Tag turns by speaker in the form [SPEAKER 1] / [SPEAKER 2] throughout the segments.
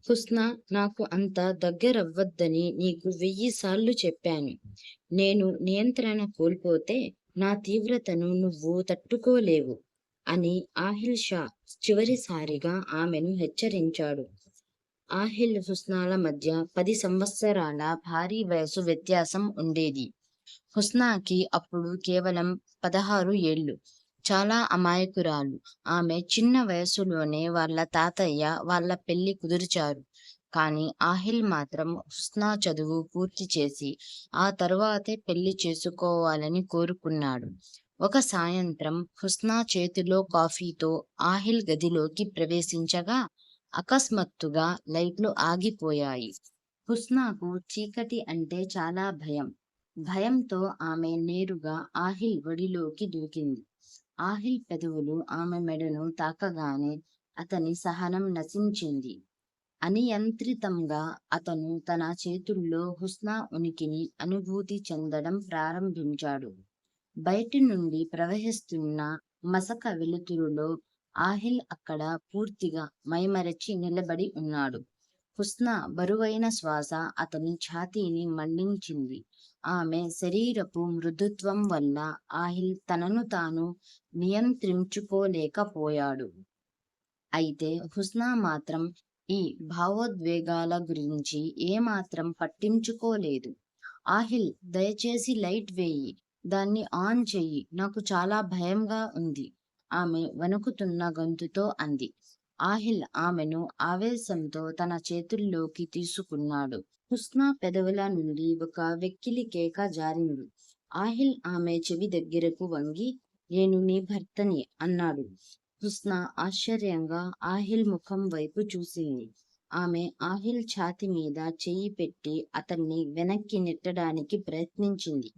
[SPEAKER 1] హుస్నా, నాకు అంత దగ్గరవ్వద్దని నీకు 1000 సార్లు చెప్పాను. నేను నియంత్రణ కోల్పోతే నా తీవ్రతను నువ్వు తట్టుకోలేవు అని ఆహిల్ షా చివరిసారిగా ఆమెను హెచ్చరించాడు. ఆహిల్, హుస్నాల మధ్య 10 సంవత్సరాల భారీ వయసు వ్యత్యాసం ఉండేది. హుస్నాకి అప్పుడు కేవలం 16 ఏళ్ళు. చాలా అమాయకురాలు. ఆమె చిన్న వయసులోనే వాళ్ళ తాతయ్య వాళ్ళ పెళ్లి కుదిర్చారు. కానీ ఆహిల్ మాత్రం హుస్నా చదువు పూర్తి చేసి ఆ తరువాతే పెళ్లి చేసుకోవాలని కోరుకున్నాడు. ఒక సాయంత్రం హుస్నా చేతిలో కాఫీతో ఆహిల్ గదిలోకి ప్రవేశించగా అకస్మాత్తుగా లైట్లు ఆగిపోయాయి. హుస్నాకు చీకటి అంటే చాలా భయం. భయంతో ఆమె నేరుగా ఆహిల్ ఒడిలోకి దూకింది. ఆహిల్ పెదవులు ఆమె మెడను తాకగానే అతని సహనం నశించింది. అనియంత్రితంగా అతను తన చేతుల్లో హుస్నా ఉనికిని అనుభూతి చెందడం ప్రారంభించాడు. బయటి నుండి ప్రవహిస్తున్న మసక వెలుతురులో ఆహిల్ అక్కడ పూర్తిగా మైమరచి నిలబడి ఉన్నాడు. హుస్నా బరువైన శ్వాస అతని ఛాతీని మళ్లించింది. ఆమె శరీరపు మృదుత్వం వల్ల ఆహిల్ తనను తాను నియంత్రించుకోలేకపోయాడు. అయితే హుస్నా మాత్రం ఈ భావోద్వేగాల గురించి ఏమాత్రం పట్టించుకోలేదు. ఆహిల్, దయచేసి లైట్ వేయి, దాన్ని ఆన్ చెయ్యి, నాకు చాలా భయంగా ఉంది, ఆమె వణుకుతున్న గొంతుతో అంది. ఆహిల్ ఆమెను ఆవేశంతో తన చేతుల్లోకి తీసుకున్నాడు. హుస్నా పెదవుల నుండి ఒక వెక్కిలి కేక జారింది. ఆహిల్ ఆమె చెవి దగ్గరకు వంగి, నేను నీ భర్తని అన్నాడు. హుస్నా ఆశ్చర్యంగా ఆహిల్ ముఖం వైపు చూసింది. ఆమె ఆహిల్ ఛాతీ మీద చెయ్యి పెట్టి అతన్ని వెనక్కి నెట్టడానికి ప్రయత్నించింది.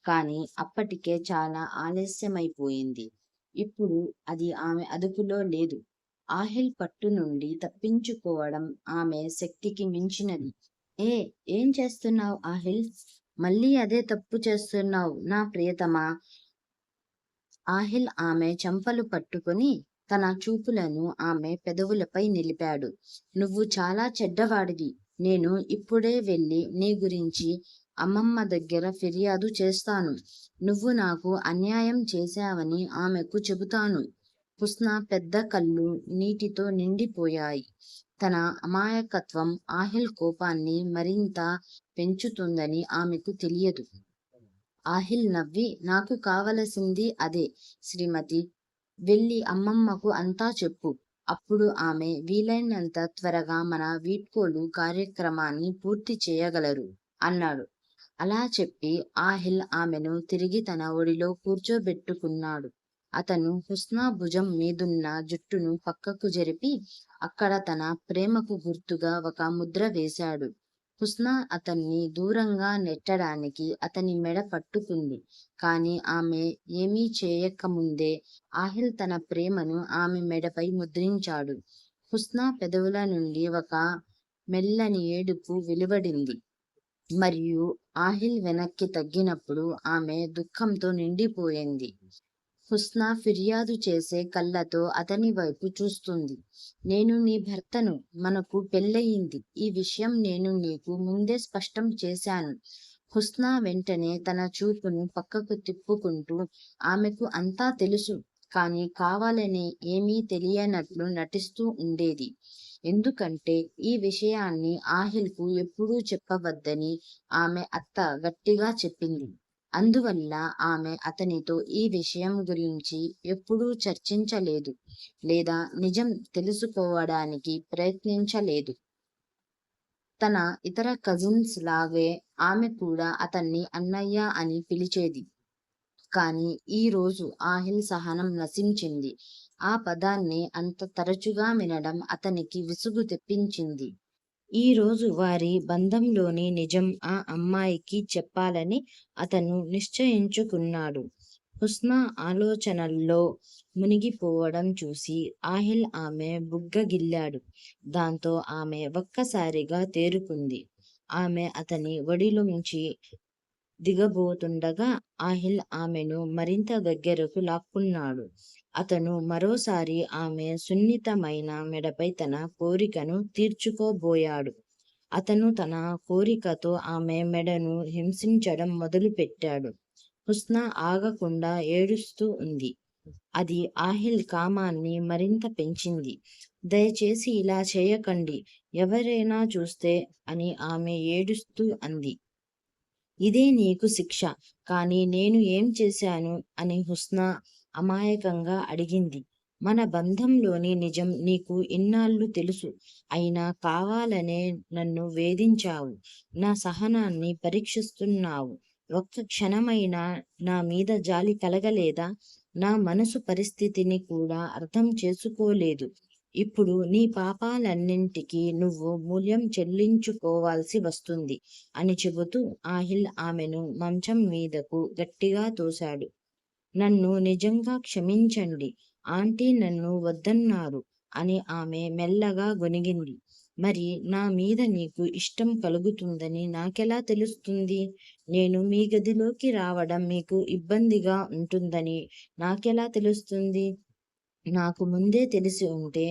[SPEAKER 1] కాని అప్పటికే చాలా ఆలస్యమైపోయింది. ఇప్పుడు అది ఆమె అదుపులో లేదు. ఆహిల్ పట్టు నుండి తప్పించుకోవడం ఆమె శక్తికి మించినది. ఏ ఏం చేస్తున్నావు ఆహిల్? మళ్ళీ అదే తప్పు చేస్తున్నావు నా ప్రియతమా. ఆహిల్ ఆమె చెంపలు పట్టుకుని తన చూపులను ఆమె పెదవులపై నిలిపాడు. నువ్వు చాలా చెడ్డవాడివి. నేను ఇప్పుడే వెళ్ళి నీ గురించి అమ్మమ్మ దగ్గర ఫిర్యాదు చేస్తాను. నువ్వు నాకు అన్యాయం చేశావని ఆమెకు చెబుతాను. హుస్నా పెద్ద కళ్ళు నీటితో నిండిపోయాయి. తన అమాయకత్వం ఆహిల్ కోపాన్ని మరింత పెంచుతుందని ఆమెకు తెలియదు. ఆహిల్ నవ్వి, నాకు కావలసింది అదే శ్రీమతి. వెళ్ళి అమ్మమ్మకు అంతా చెప్పు. అప్పుడు ఆమె వీలైనంత త్వరగా మన వీడ్కోలు కార్యక్రమాన్ని పూర్తి చేయగలరు అన్నాడు. అలా చెప్పి ఆహిల్ ఆమెను తిరిగి తన ఒడిలో కూర్చోబెట్టుకున్నాడు. అతను హుస్నా భుజం మీదున్న జుట్టును పక్కకు జరిపి అక్కడ తన ప్రేమకు గుర్తుగా ఒక ముద్ర వేశాడు. హుస్నా అతన్ని దూరంగా నెట్టడానికి అతని మెడ పట్టుకుంది. కాని ఆమె ఏమీ చేయకముందే ఆహిల్ తన ప్రేమను ఆమె మెడపై ముద్రించాడు. హుస్నా పెదవుల నుండి ఒక మెల్లని ఏడుపు వెలువడింది. మరియు ఆహిల్ వెనక్కి తగ్గినప్పుడు ఆమె దుఃఖంతో నిండిపోయింది. హుస్నా ఫిర్యాదు చేసే కళ్ళతో అతని వైపు చూస్తుంది. నేను నీ భర్తను. మనకు పెళ్ళయింది. ఈ విషయం నేను నీకు ముందే స్పష్టం చేశాను. హుస్నా వెంటనే తన చూపును పక్కకు తిప్పుకుంటూ ఆమెకు అంతా తెలుసు. కాని కావాలనే ఏమీ తెలియనట్లు నటిస్తూ ఉండేది. ఎందుకంటే ఈ విషయాన్ని ఆహిల్కు ఎప్పుడూ చెప్పవద్దని ఆమె అత్త గట్టిగా చెప్పింది. అందువల్ల ఆమె అతనితో ఈ విషయం గురించి ఎప్పుడూ చర్చించలేదు లేదా నిజం తెలుసుకోవడానికి ప్రయత్నించలేదు. తన ఇతర కజిన్స్ లాగే ఆమె కూడా అతన్ని అన్నయ్య అని పిలిచేది. కానీ ఈ రోజు ఆహిల్ సహనం నశించింది. ఆ పదాన్ని అంత తరచుగా వినడం అతనికి విసుగు తెప్పించింది. ఈ రోజు వారి బంధంలోని నిజం ఆ అమ్మాయికి చెప్పాలని అతను నిశ్చయించుకున్నాడు. హుస్నా ఆలోచనల్లో మునిగిపోవడం చూసి ఆహిల్ ఆమె బుగ్గగిల్లాడు. దాంతో ఆమె ఒక్కసారిగా తేరుకుంది. ఆమె అతని ఒడిలోంచి దిగబోతుండగా ఆహిల్ ఆమెను మరింత దగ్గరకు లాక్కున్నాడు. అతను మరోసారి ఆమె సున్నితమైన మెడపై తన కోరికను తీర్చుకోబోయాడు. అతను తన కోరికతో ఆమె మెడను హింసించడం మొదలుపెట్టాడు. హుస్నా ఆగకుండా ఏడుస్తూ ఉంది. అది ఆహిల్ కామాన్ని మరింత పెంచింది. దయచేసి ఇలా చేయకండి, ఎవరైనా చూస్తే అని ఆమె ఏడుస్తూ అంది. ఇదే నీకు శిక్ష. కానీ నేను ఏం చేశాను అని హుస్నా అమాయకంగా అడిగింది. మన బంధంలోని నిజం నీకు ఇన్నాళ్ళు తెలుసు. అయినా కావాలనే నన్ను వేధించావు. నా సహనాన్ని పరీక్షిస్తున్నావు. ఒక్క క్షణమైనా నా మీద జాలి కలగలేదా? నా మనసు పరిస్థితిని కూడా అర్థం చేసుకోలేదు. ఇప్పుడు నీ పాపాలన్నింటికీ నువ్వు మూల్యం చెల్లించుకోవాల్సి వస్తుంది అని చెబుతూ ఆహిల్ ఆమెను మంచం మీదకు గట్టిగా తోశాడు. నన్ను నిజంగా క్షమించండి. ఆంటీ నన్ను వద్దన్నారు అని ఆమె మెల్లగా గొనిగింది. మరి నా మీద నీకు ఇష్టం కలుగుతుందని నాకెలా తెలుస్తుంది? నేను మీ గదిలోకి రావడం మీకు ఇబ్బందిగా ఉంటుందని నాకెలా తెలుస్తుంది? నాకు ముందే తెలిసి ఉంటే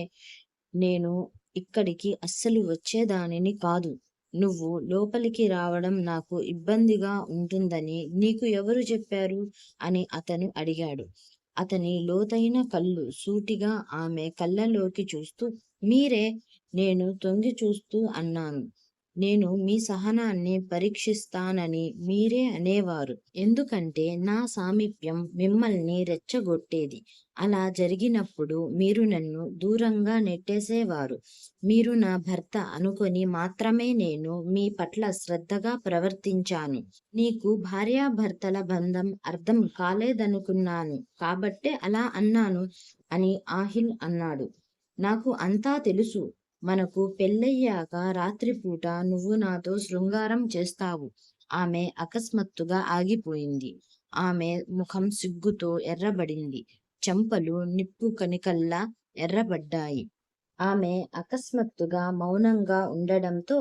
[SPEAKER 1] నేను ఇక్కడికి అస్సలు వచ్చేదానిని కాదు. నువ్వు లోపలికి రావడం నాకు ఇబ్బందిగా ఉంటుందని నీకు ఎవరు చెప్పారు అని అతను అడిగాడు. అతని లోతైన కళ్ళు సూటిగా ఆమె కళ్ళలోకి చూస్తూ, మీరే. నేను తొంగి చూస్తూ అన్నాను. నేను మీ సహనాన్ని పరీక్షిస్తానని మీరే అనేవారు. ఎందుకంటే నా సామీప్యం మిమ్మల్ని రెచ్చగొట్టేది. అలా జరిగినప్పుడు మీరు నన్ను దూరంగా నెట్టేసేవారు. మీరు నా భర్త అనుకొని మాత్రమే నేను మీ పట్ల శ్రద్ధగా ప్రవర్తించాను. నీకు భార్యాభర్తల బంధం అర్థం కాలేదనుకున్నాను కాబట్టే అలా అన్నాను అని ఆహిల్ అన్నాడు. నాకు అంతా తెలుసు. మనకు పెళ్ళయ్యాక రాత్రిపూట నువ్వు నాతో శృంగారం చేస్తావు. ఆమె అకస్మాత్తుగా ఆగిపోయింది. ఆమె ముఖం సిగ్గుతో ఎర్రబడింది. చెంపలు నిప్పు కణికల్లా ఎర్రబడ్డాయి. ఆమె అకస్మాత్తుగా మౌనంగా ఉండడంతో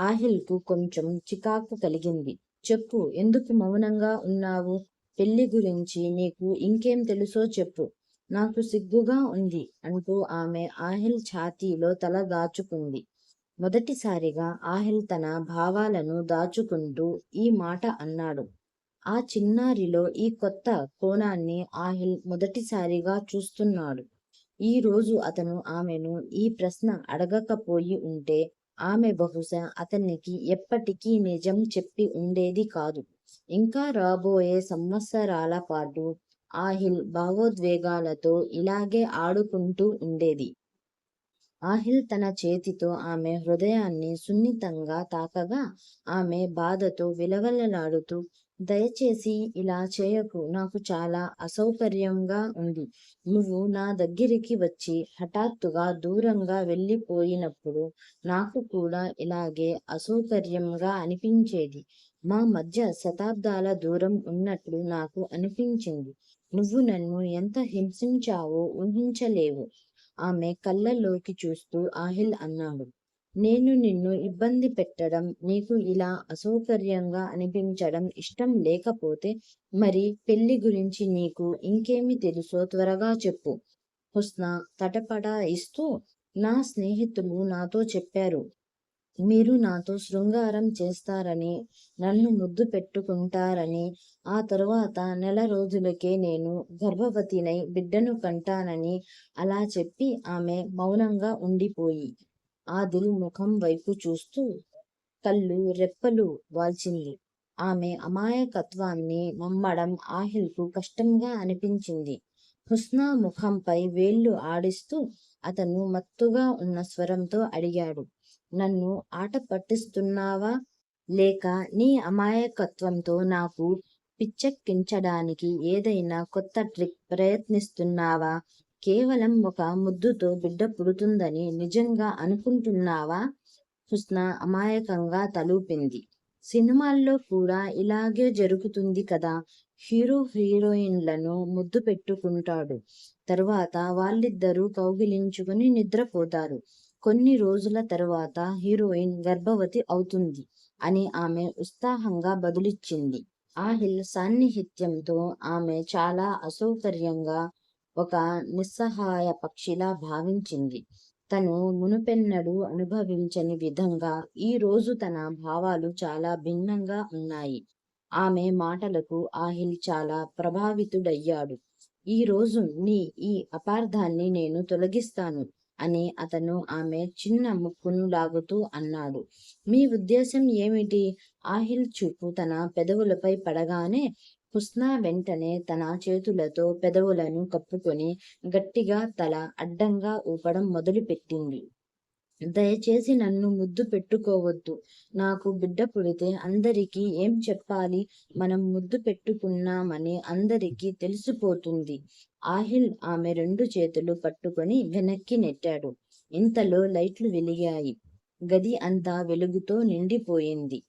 [SPEAKER 1] ఆహిల్కు కొంచెం చికాకు కలిగింది. చెప్పు, ఎందుకు మౌనంగా ఉన్నావు? పెళ్లి గురించి నీకు ఇంకేం తెలుసో చెప్పు. నాకు సిగ్గుగా ఉంది అంటూ ఆమె ఆహిల్ ఛాతీలో తల దాచుకుంది. మొదటిసారిగా ఆహిల్ తన భావాలను దాచుకుంటూ ఈ మాట అన్నాడు. ఆ చిన్నారిలో ఈ కొత్త కోణాన్ని ఆహిల్ మొదటిసారిగా చూస్తున్నాడు. ఈ రోజు అతను ఆమెను ఈ ప్రశ్న అడగకపోయి ఉంటే ఆమె బహుశా అతనికి ఎప్పటికీ నిజం చెప్పి ఉండేది కాదు. ఇంకా రాబోయే సంవత్సరాల పాటు ఆహిల్ భావోద్వేగాలతో ఇలాగే ఆడుకుంటూ ఉండేది. ఆహిల్ తన చేతితో ఆమె హృదయాన్ని సున్నితంగా తాకగా ఆమె బాధతో విలవలలాడుతూ, దయచేసి ఇలా చేయకు, నాకు చాలా అసౌకర్యంగా ఉంది. నువ్వు నా దగ్గరికి వచ్చి హఠాత్తుగా దూరంగా వెళ్ళిపోయినప్పుడు నాకు కూడా ఇలాగే అసౌకర్యంగా అనిపించేది. మా మధ్య శతాబ్దాల దూరం ఉన్నట్లు నాకు అనిపించింది. నువ్వు నన్ను ఎంత హింసించావో ఊహించలేవు. ఆమె కళ్ళల్లోకి చూస్తూ ఆహిల్ అన్నాడు. నేను నిన్ను ఇబ్బంది పెట్టడం, నీకు ఇలా అసౌకర్యంగా అనిపించడం ఇష్టం లేకపోతే మరి పెళ్లి గురించి నీకు ఇంకేమి తెలుసో త్వరగా చెప్పు. హుస్నా తటపటాయిస్తూ, నా స్నేహితులు నాతో చెప్పారు. మీరు నాతో శృంగారం చేస్తారని, నన్ను ముద్దు పెట్టుకుంటారని, ఆ తరువాత నెల రోజులకే నేను గర్భవతినై బిడ్డను కంటానని అలా చెప్పి ఆమె మౌనంగా ఉండిపోయి ఆదిల్ ముఖం వైపు చూస్తూ కళ్ళు రెప్పలు వాల్చింది. ఆమె అమాయకత్వాన్ని నమ్మడం ఆహిల్కు కష్టంగా అనిపించింది. హుస్నా ముఖంపై వేళ్లు ఆడిస్తూ అతను మత్తుగా ఉన్న స్వరంతో అడిగాడు. నన్ను ఆట పట్టిస్తున్నావా? లేక నీ అమాయకత్వంతో నాకు పిచ్చెక్కించడానికి ఏదైనా కొత్త ట్రిక్ ప్రయత్నిస్తున్నావా? కేవలం ఒక ముద్దుతో బిడ్డ పుడుతుందని నిజంగా అనుకుంటున్నావా? హుస్నా అమాయకంగా తలూపింది. సినిమాల్లో కూడా ఇలాగే జరుగుతుంది కదా. హీరో హీరోయిన్లను ముద్దు పెట్టుకుంటాడు. తరువాత వాళ్ళిద్దరూ కౌగిలించుకుని నిద్రపోతారు. కొన్ని రోజుల తరువాత హీరోయిన్ గర్భవతి అవుతుంది అని ఆమె ఉత్సాహంగా బదులిచ్చింది. ఆహిల్ సాన్నిహిత్యంతో ఆమె చాలా అసౌకర్యంగా ఒక నిస్సహాయ పక్షిలా భావించింది. తను మునుపెన్నడూ అనుభవించని విధంగా ఈ రోజు తన భావాలు చాలా భిన్నంగా ఉన్నాయి. ఆమె మాటలకు ఆహిల్ చాలా ప్రభావితుడయ్యాడు. ఈ రోజు నీ ఈ అపార్థాన్ని నేను తొలగిస్తాను అని అతను ఆమె చిన్న ముక్కును లాగుతూ అన్నాడు. మీ ఉద్దేశం ఏమిటి? ఆహిల్ చూపు తన పెదవులపై పడగానే హుస్నా వెంటనే తన చేతులతో పెదవులను కప్పుకొని గట్టిగా తల అడ్డంగా ఊపడం మొదలుపెట్టింది. దయచేసి నన్ను ముద్దు పెట్టుకోవద్దు. నాకు బిడ్డ పుడితే అందరికీ ఏం చెప్పాలి? మనం ముద్దు పెట్టుకున్నామని అందరికీ తెలిసిపోతుంది. ఆహిల్ ఆమె 2 చేతులు పట్టుకొని వెనక్కి నెట్టాడు. ఇంతలో లైట్లు వెలిగాయి. గది అంతా వెలుగుతో నిండిపోయింది.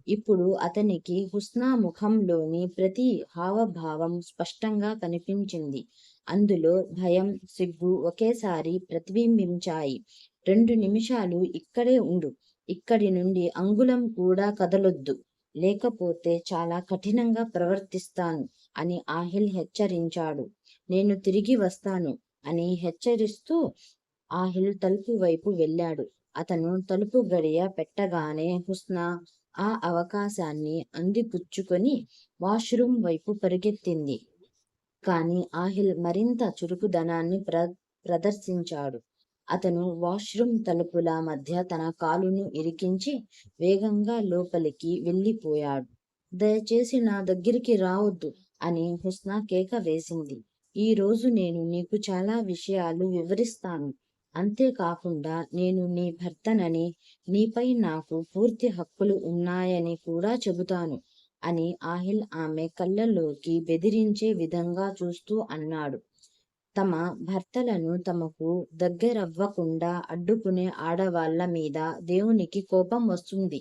[SPEAKER 1] ఇప్పుడు అతనికి హుస్నా ముఖంలోని ప్రతి హావభావం స్పష్టంగా కనిపించింది. అందులో భయం, సిగ్గు ఒకేసారి ప్రతిబింబించాయి. 2 నిమిషాలు ఇక్కడే ఉండు. ఇక్కడి నుండి అంగుళం కూడా కదలొద్దు. లేకపోతే చాలా కఠినంగా ప్రవర్తిస్తాను అని ఆహిల్ హెచ్చరించాడు. నేను తిరిగి వస్తాను అని హెచ్చరిస్తూ ఆహిల్ తలుపు వైపు వెళ్ళాడు. అతను తలుపు గడియ పెట్టగానే హుస్నా ఆ అవకాశాన్ని అందిపుచ్చుకొని వాష్రూమ్ వైపు పరిగెత్తింది. కాని ఆహిల్ మరింత చురుకుదనాన్ని ప్రదర్శించాడు. అతను వాష్రూమ్ తలుపుల మధ్య తన కాలును ఇరికించి వేగంగా లోపలికి వెళ్ళిపోయాడు. దయచేసి నా దగ్గరికి రావద్దు అని హుస్నా కేక వేసింది. ఈ రోజు నేను నీకు చాలా విషయాలు వివరిస్తాను. అంతేకాకుండా నేను నీ భర్తనని, నీపై నాకు పూర్తి హక్కులు ఉన్నాయని కూడా చెబుతాను అని ఆహిల్ ఆమె కళ్ళలోకి బెదిరించే విధంగా చూస్తూ అన్నాడు. తమ భర్తలను తమకు దగ్గరవ్వకుండా అడ్డుకునే ఆడవాళ్ల మీద దేవునికి కోపం వస్తుంది.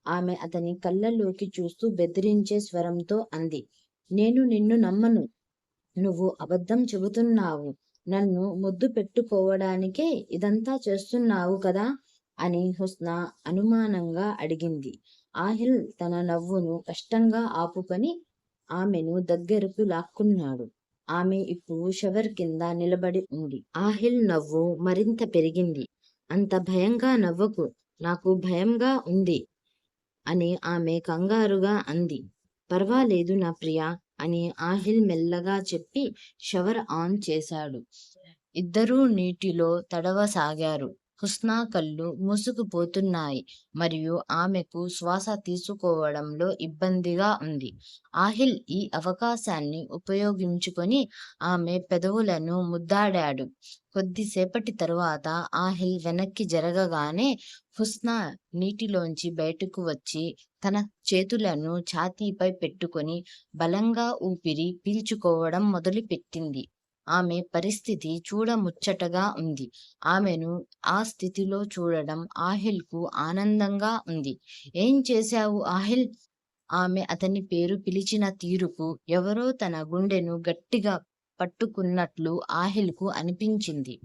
[SPEAKER 1] ఆమె అతని కళ్ళలోకి చూస్తూ బెదిరించే స్వరంతో అంది. నేను నిన్ను నమ్మను. నువ్వు అబద్ధం చెబుతున్నావు. నన్ను ముద్దు పెట్టుకోవడానికే ఇదంతా చేస్తున్నావు కదా అని హుస్నా అనుమానంగా అడిగింది. ఆహిల్ తన నవ్వును కష్టంగా ఆపుకొని ఆమెను దగ్గరకు లాక్కున్నాడు. ఆమె ఇప్పుడు షవర్ కింద నిలబడి ఉంది. ఆహిల్ నవ్వు మరింత పెరిగింది. అంత భయంగా నవ్వకు, నాకు భయంగా ఉంది అని ఆమె కంగారుగా అంది. పర్వాలేదు నా ప్రియా అని ఆహిల్ మెల్లగా చెప్పి షవర్ ఆన్ చేశాడు. ఇద్దరూ నీటిలో తడవసాగారు. హుస్నా కళ్ళు మూసుకుపోతున్నాయి మరియు ఆమెకు శ్వాస తీసుకోవడంలో ఇబ్బందిగా ఉంది. ఆహిల్ ఈ అవకాశాన్ని ఉపయోగించుకొని ఆమె పెదవులను ముద్దాడాడు. కొద్దిసేపటి తరువాత ఆహిల్ వెనక్కి జరగగానే హుస్నా నీటిలోంచి బయటకు వచ్చి తన చేతులను ఛాతీపై పెట్టుకొని బలంగా ఊపిరి పీల్చుకోవడం మొదలుపెట్టింది. ఆమె పరిస్థితి చూడముచ్చటగా ఉంది. ఆమెను ఆ స్థితిలో చూడడం ఆహిల్కు ఆనందంగా ఉంది. ఏం చేశావు ఆహిల్? ఆమె అతని పేరు పిలిచిన తీరుకు ఎవరో తన గుండెను గట్టిగా పట్టుకున్నట్లు ఆహిల్కు అనిపించింది.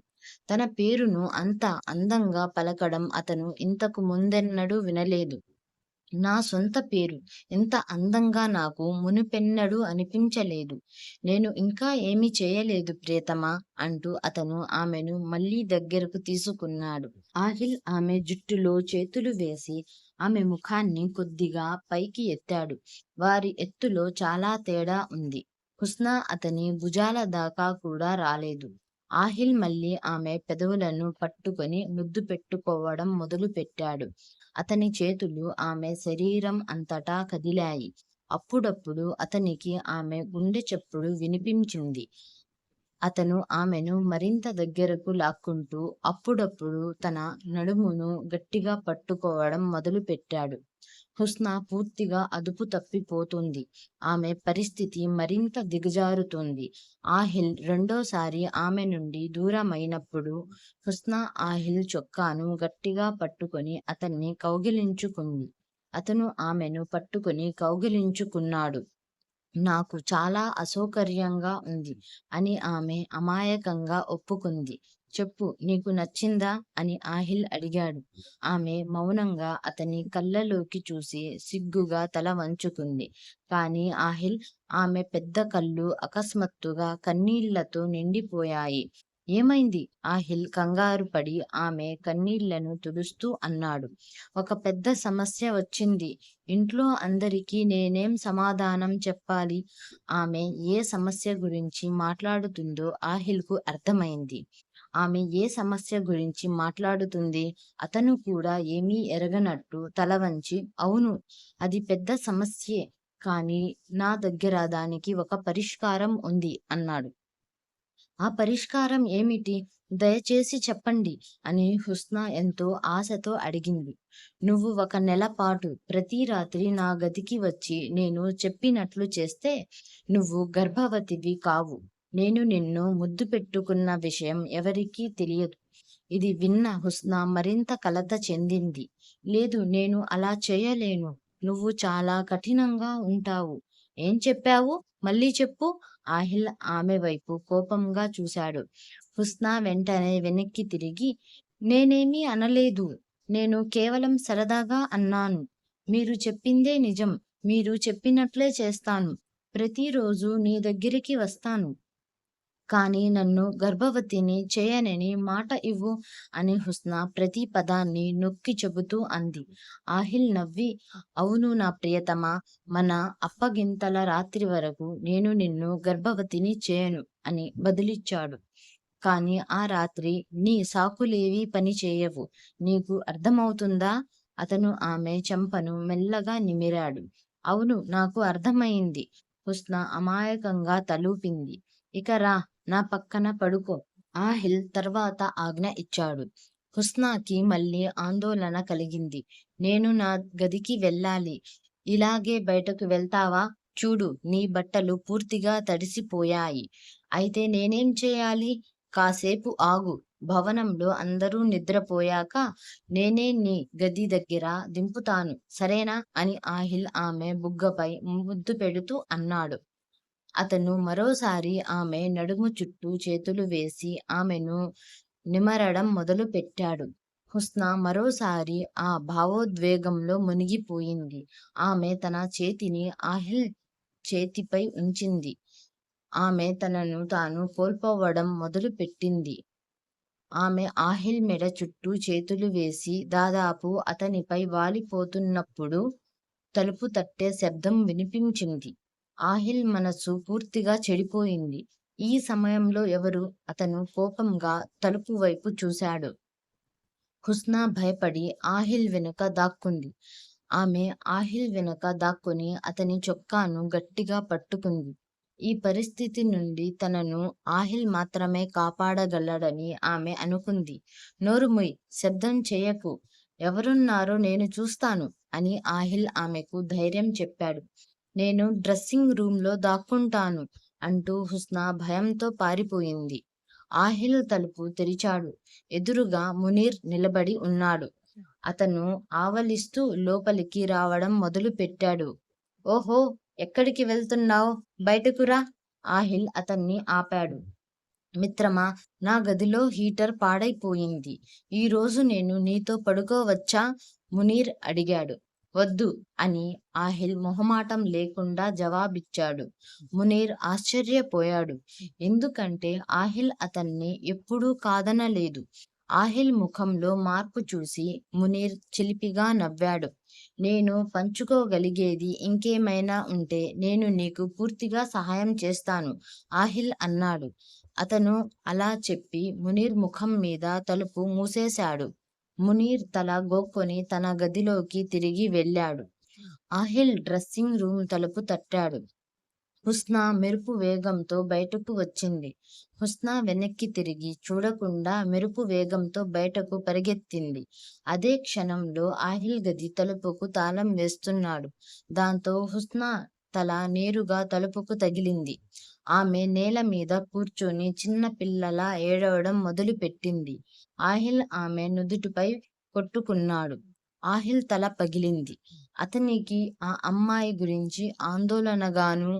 [SPEAKER 1] తన పేరును అంత అందంగా పలకడం అతను ఇంతకు ముందెన్నడూ వినలేదు. నా సొంత పేరు ఇంత అందంగా నాకు మునుపెన్నడూ అనిపించలేదు. నేను ఇంకా ఏమీ చేయలేదు ప్రియతమా అంటూ అతను ఆమెను మళ్ళీ దగ్గరకు తీసుకున్నాడు. ఆహిల్ ఆమె జుట్టులో చేతులు వేసి ఆమె ముఖాన్ని కొద్దిగా పైకి ఎత్తాడు. వారి ఎత్తులో చాలా తేడా ఉంది. హుస్నా అతని భుజాల దాకా కూడా రాలేదు. ఆహిల్ మళ్ళీ ఆమె పెదవులను పట్టుకొని ముద్దు పెట్టుకోవడం మొదలుపెట్టాడు. అతని చేతులు ఆమె శరీరం అంతటా కదిలాయి. అప్పుడప్పుడు అతనికి ఆమె గుండె చప్పుడు వినిపించింది. అతను ఆమెను మరింత దగ్గరకు లాక్కుంటూ అప్పుడప్పుడు తన నడుమును గట్టిగా పట్టుకోవడం మొదలుపెట్టాడు. హుస్నా పూర్తిగా అదుపు తప్పిపోతుంది. ఆమె పరిస్థితి మరింత దిగజారుతుంది. ఆహిల్ రెండోసారి ఆమె నుండి దూరమైనప్పుడు హుస్నా ఆహిల్ చొక్కాను గట్టిగా పట్టుకొని అతన్ని కౌగిలించుకుంది. అతను ఆమెను పట్టుకొని కౌగిలించుకున్నాడు. నాకు చాలా అసౌకర్యంగా ఉంది అని ఆమె అమాయకంగా ఒప్పుకుంది. చెప్పు, నీకు నచ్చిందా అని ఆహిల్ అడిగాడు. ఆమె మౌనంగా అతని కళ్ళలోకి చూసి సిగ్గుగా తల వంచుకుంది. కాని ఆహిల్ ఆమె పెద్ద కళ్ళు అకస్మాత్తుగా కన్నీళ్లతో నిండిపోయాయి. ఏమైంది? ఆహిల్ కంగారు పడి ఆమె కన్నీళ్లను తుడుస్తూ అన్నాడు. ఒక పెద్ద సమస్య వచ్చింది. ఇంట్లో అందరికీ నేనేం సమాధానం చెప్పాలి? ఆమె ఏ సమస్య గురించి మాట్లాడుతుందో ఆహిల్కు అర్థమైంది. ఆమె ఏ సమస్య గురించి మాట్లాడుతుంది? అతను కూడా ఏమీ ఎరగనట్టు తల వంచి, అవును, అది పెద్ద సమస్యే. కానీ నా దగ్గర దానికి ఒక పరిష్కారం ఉంది అన్నాడు. ఆ పరిష్కారం ఏమిటి? దయచేసి చెప్పండి అని హుస్నా ఎంతో ఆశతో అడిగింది. నువ్వు 1 నెల పాటు ప్రతి రాత్రి నా గదికి వచ్చి నేను చెప్పినట్లు చేస్తే నువ్వు గర్భవతివి కావు. నేను నిన్ను ముద్దు పెట్టుకున్న విషయం ఎవరికీ తెలియదు. ఇది విన్న హుస్నా మరింత కలత చెందింది. లేదు, నేను అలా చేయలేను. నువ్వు చాలా కఠినంగా ఉంటావు. ఏం చెప్పావు? మళ్ళీ చెప్పు. ఆహిల్ ఆమె వైపు కోపంగా చూశాడు. హుస్నా వెంటనే వెనక్కి తిరిగి, నేనేమీ అనలేదు. నేను కేవలం సరదాగా అన్నాను. మీరు చెప్పిందే నిజం. మీరు చెప్పినట్లే చేస్తాను. ప్రతిరోజు నీ దగ్గరికి వస్తాను. కానీ నన్ను గర్భవతిని చేయనని మాట ఇవ్వు అని హుస్నా ప్రతి పదాన్ని నొక్కి చెబుతూ అంది. ఆహిల్ నవ్వి, అవును నా ప్రియతమా, మన అప్పగింతల రాత్రి వరకు నేను నిన్ను గర్భవతిని చేయను అని బదులిచ్చాడు. కాని ఆ రాత్రి నీ సాకులేవీ పని చేయవు. నీకు అర్థమవుతుందా? అతను ఆమె చెంపను మెల్లగా నిమిరాడు. అవును, నాకు అర్థమైంది. హుస్నా అమాయకంగా తలూపింది. ఇక రా, నా పక్కన పడుకో. ఆహిల్ తర్వాత ఆజ్ఞ ఇచ్చాడు. హుస్నాకి మళ్ళీ ఆందోళన కలిగింది. నేను నా గదికి వెళ్ళాలి. ఇలాగే బయటకు వెళ్తావా? చూడు, నీ బట్టలు పూర్తిగా తడిసిపోయాయి. అయితే నేనేం చేయాలి? కాసేపు ఆగు. భవనంలో అందరూ నిద్రపోయాక నేనే నీ గది దగ్గర దింపుతాను, సరేనా అని ఆహిల్ ఆమె బుగ్గపై ముద్దు పెడుతూ అన్నాడు. అతను మరోసారి ఆమె నడుము చుట్టూ చేతులు వేసి ఆమెను నిమరడం మొదలుపెట్టాడు. హుస్నా మరోసారి ఆ భావోద్వేగంలో మునిగిపోయింది. ఆమె తన చేతిని ఆహిల్ చేతిపై ఉంచింది. ఆమె తనను తాను కోల్పోవడం మొదలుపెట్టింది. ఆమె ఆహిల్ మెడ చుట్టూ చేతులు వేసి దాదాపు అతనిపై వాలిపోతున్నప్పుడు తలుపు తట్టే శబ్దం వినిపించింది. ఆహిల్ మనసు పూర్తిగా చెడిపోయింది. ఈ సమయంలో ఎవరు? అతను కోపంగా తలుపు వైపు చూశాడు. హుస్నా భయపడి ఆహిల్ వెనుక దాక్కుంది. ఆమె ఆహిల్ వెనుక దాక్కుని అతని చొక్కాను గట్టిగా పట్టుకుంది. ఈ పరిస్థితి నుండి తనను ఆహిల్ మాత్రమే కాపాడగలడని ఆమె అనుకుంది. నోరు మూయ్, శబ్దం చేయకు. ఎవరున్నారో నేను చూస్తాను అని ఆహిల్ ఆమెకు ధైర్యం చెప్పాడు. నేను డ్రెస్సింగ్ రూంలో దాక్కుంటాను అంటూ హుస్నా భయంతో పారిపోయింది. ఆహిల్ తలుపు తెరిచాడు. ఎదురుగా మునీర్ నిలబడి ఉన్నాడు. అతను ఆవలిస్తూ లోపలికి రావడం మొదలుపెట్టాడు. ఓహో, ఎక్కడికి వెళ్తున్నావ్? బయటకు రా. ఆహిల్ అతన్ని ఆపాడు. మిత్రమా, నా గదిలో హీటర్ పాడైపోయింది. ఈరోజు నేను నీతో పడుకోవచ్చా? మునీర్ అడిగాడు. వద్దు అని ఆహిల్ మొహమాటం లేకుండా జవాబిచ్చాడు. మునీర్ ఆశ్చర్యపోయాడు. ఎందుకంటే ఆహిల్ అతన్ని ఎప్పుడూ కాదనలేదు. ఆహిల్ ముఖంలో మార్పు చూసి మునీర్ చిలిపిగా నవ్వాడు. నేను పంచుకోగలిగేది ఇంకేమైనా ఉంటే నేను నీకు పూర్తిగా సహాయం చేస్తాను, ఆహిల్ అన్నాడు. అతను అలా చెప్పి మునీర్ ముఖం మీద తలుపు మూసేశాడు. మునీర్ తల గోక్కొని తన గదిలోకి తిరిగి వెళ్ళాడు. ఆహిల్ డ్రెస్సింగ్ రూమ్ తలుపు తట్టాడు. హుస్నా మెరుపు వేగంతో బయటకు వచ్చింది. హుస్నా వెనక్కి తిరిగి చూడకుండా మెరుపు వేగంతో బయటకు పరిగెత్తింది. అదే క్షణంలో ఆహిల్ గది తలుపుకు తాళం వేస్తున్నాడు. దాంతో హుస్నా తల నేరుగా తలుపుకు తగిలింది. ఆమె నేల మీద కూర్చొని చిన్న పిల్లలా ఏడవడం మొదలుపెట్టింది. ఆహిల్ ఆమె నుదుటిపై కొట్టుకున్నాడు. ఆహిల్ తల పగిలింది. అతనికి ఆ అమ్మాయి గురించి ఆందోళనగానూ,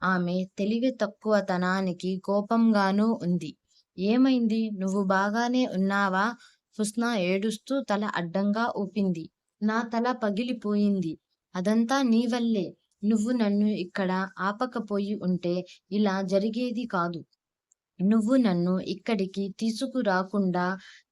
[SPEAKER 1] ఆమె తెలివి తక్కువతనానికి కోపంగానూ ఉంది. ఏమైంది? నువ్వు బాగానే ఉన్నావా? హుస్నా ఏడుస్తూ తల అడ్డంగా ఊపింది. నా తల పగిలిపోయింది. అదంతా నీ వల్లే. నువ్వు నన్ను ఇక్కడ ఆపకపోయి ఉంటే ఇలా జరిగేది కాదు. నువ్వు నన్ను ఇక్కడికి తీసుకురాకుండా,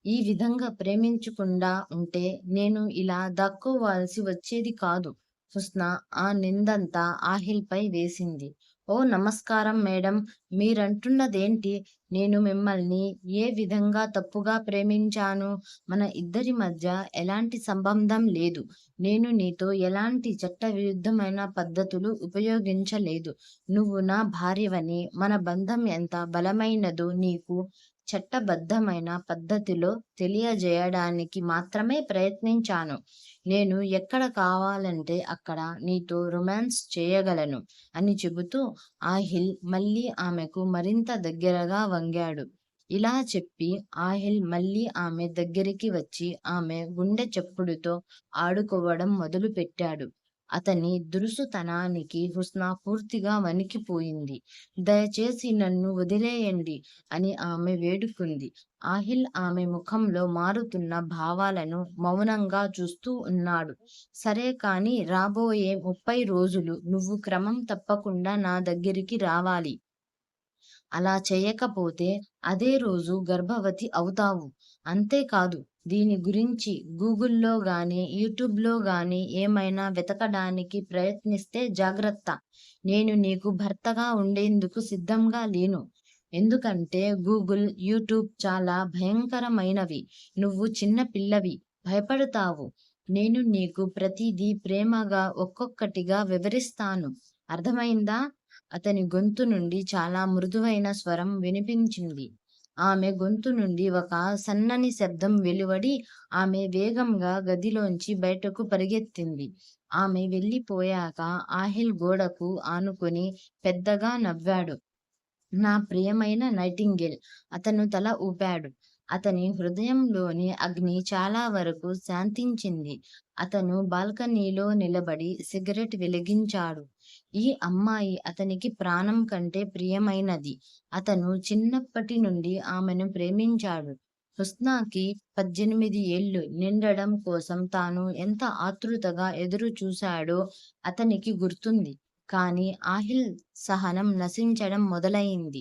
[SPEAKER 1] ఈ విధంగా ప్రేమించకుండా ఉంటే నేను ఇలా దాక్కోవాల్సి వచ్చేది కాదు. హుస్నా ఆ నిందంతా ఆహిల్‌పై వేసింది. ఓ నమస్కారం మేడం. మీరంటున్నదేంటి? నేను మిమ్మల్ని ఏ విధంగా తప్పుగా ప్రేమించాను? మన ఇద్దరి మధ్య ఎలాంటి సంబంధం లేదు. నేను నీతో ఎలాంటి చట్టవిరుద్ధమైన పద్ధతులు ఉపయోగించలేదు. నువ్వు నా భార్యవని, మన బంధం ఎంత బలమైనదో నీకు చట్టబద్ధమైన పద్ధతిలో తెలియజేయడానికి మాత్రమే ప్రయత్నించాను. నేను ఎక్కడ కావాలంటే అక్కడ నీతో రొమాన్స్ చేయగలను అని చెబుతూ ఆహిల్ మళ్ళీ ఆమెకు మరింత దగ్గరగా వంగాడు. ఇలా చెప్పి ఆహిల్ మళ్ళీ ఆమె దగ్గరికి వచ్చి ఆమె గుండె చప్పుడుతో ఆడుకోవడం మొదలుపెట్టాడు. అతని దురుసుతనానికి హుస్నా పూర్తిగా వణికిపోయింది. దయచేసి నన్ను వదిలేయండి అని ఆమె వేడుకుంది. ఆహిల్ ఆమె ముఖంలో మారుతున్న భావాలను మౌనంగా చూస్తూ ఉన్నాడు. సరే కానీ రాబోయే 30 రోజులు నువ్వు క్రమం తప్పకుండా నా దగ్గరికి రావాలి. అలా చేయకపోతే అదే రోజు గర్భవతి అవుతావు. అంతేకాదు, దీని గురించి గూగుల్‌లో గానీ, యూట్యూబ్‌లో గానీ ఏమైనా వెతకడానికి ప్రయత్నిస్తే జాగ్రత్త. నేను నీకు భర్తగా ఉండేందుకు సిద్ధంగా లేను. ఎందుకంటే గూగుల్, యూట్యూబ్ చాలా భయంకరమైనవి. నువ్వు చిన్న పిల్లవి. భయపడతావు. నేను నీకు ప్రతిదీ ప్రేమగా ఒక్కొక్కటిగా వివరిస్తాను. అర్థమైందా? అతని గొంతు నుండి చాలా మృదువైన స్వరం వినిపించింది. ఆమె గొంతు నుండి ఒక సన్నని శబ్దం వెలువడి ఆమె వేగంగా గదిలోంచి బయటకు పరిగెత్తింది. ఆమె వెళ్ళిపోయాక ఆహిల్ గోడకు ఆనుకుని పెద్దగా నవ్వాడు. నా ప్రియమైన నైటింగేల్! అతను తల ఊపాడు. అతని హృదయంలోని అగ్ని చాలా వరకు శాంతించింది. అతను బాల్కనీలో నిలబడి సిగరెట్ వెలిగించాడు. ఈ అమ్మాయి అతనికి ప్రాణం కంటే ప్రియమైనది. అతను చిన్నప్పటి నుండి ఆమెను ప్రేమించాడు. హుస్నాకి 18 ఏళ్లు నిండడం కోసం తాను ఎంత ఆతృతగా ఎదురు చూశాడో అతనికి గుర్తుంది. కానీ ఆహిల్ సహనం నశించడం మొదలయింది.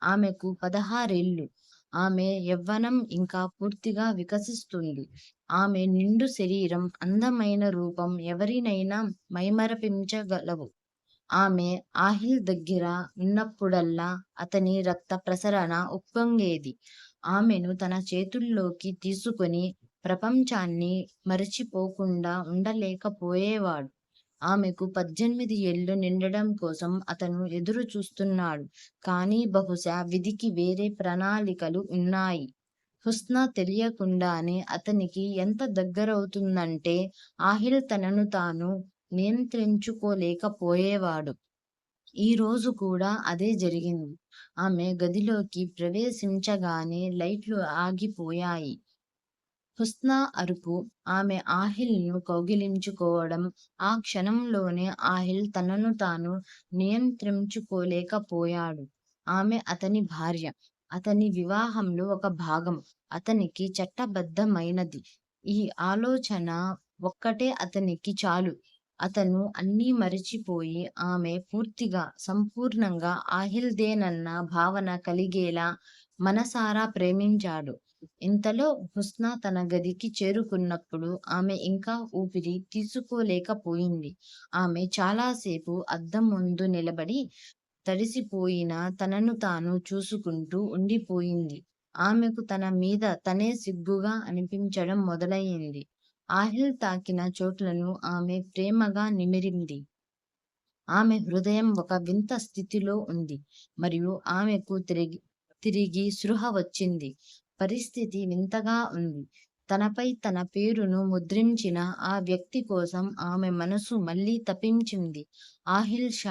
[SPEAKER 1] ఆమెకు 16 ఏళ్లు. ఆమె యవ్వనం ఇంకా పూర్తిగా వికసిస్తుంది. ఆమె నిండు శరీరం, అందమైన రూపం ఎవరినైనా మైమరపించగలవు. ఆమె ఆహిల్ దగ్గర ఉన్నప్పుడల్లా అతని రక్త ప్రసరణ ఉప్పొంగేది. ఆమెను తన చేతుల్లోకి తీసుకొని ప్రపంచాన్ని మరచిపోకుండా ఉండలేకపోయేవాడు. ఆమెకు 18 ఏళ్లు నిండడం కోసం అతను ఎదురు చూస్తున్నాడు. కానీ బహుశా విధికి వేరే ప్రణాళికలు ఉన్నాయి. హుస్నా తెలియకుండానే అతనికి ఎంత దగ్గరవుతుందంటే ఆహిల్ తనను తాను నియంత్రించుకోలేకపోయేవాడు. ఈ రోజు కూడా అదే జరిగింది. ఆమె గదిలోకి ప్రవేశించగానే లైట్లు ఆగిపోయాయి. హుస్నా అరుపు, ఆమె ఆహిల్‌ను కౌగిలించుకోవడం, ఆ క్షణంలోనే ఆహిల్ తనను తాను నియంత్రించుకోలేకపోయాడు. ఆమె అతని భార్య. అతని వివాహంలో ఒక భాగం. అతనికి చట్టబద్ధమైనది. ఈ ఆలోచన ఒక్కటే అతనికి చాలు. అతను అన్నీ మరిచిపోయి ఆమె పూర్తిగా, సంపూర్ణంగా ఆహిల్‌దేనన్న భావన కలిగేలా మనసారా ప్రేమించాడు. ఇంతలో హుస్నా తన గదికి చేరుకున్నప్పుడు ఆమె ఇంకా ఊపిరి తీసుకోలేకపోయింది. ఆమె చాలాసేపు అద్దం ముందు నిలబడి తడిసిపోయిన తనను తాను చూసుకుంటూ ఉండిపోయింది. ఆమెకు తన మీద తనే సిగ్గుగా అనిపించడం మొదలయింది. ఆహిల్ తాకిన చోట్లను ఆమె ప్రేమగా నిమిరింది. ఆమె హృదయం ఒక వింత స్థితిలో ఉంది. మరియు ఆమెకు తిరిగి స్పృహ వచ్చింది. పరిస్థితి వింతగా ఉంది. తనపై తన పేరును ముద్రించిన ఆ వ్యక్తి కోసం ఆమె మనసు మళ్ళీ తపించింది. ఆహిల్ షా.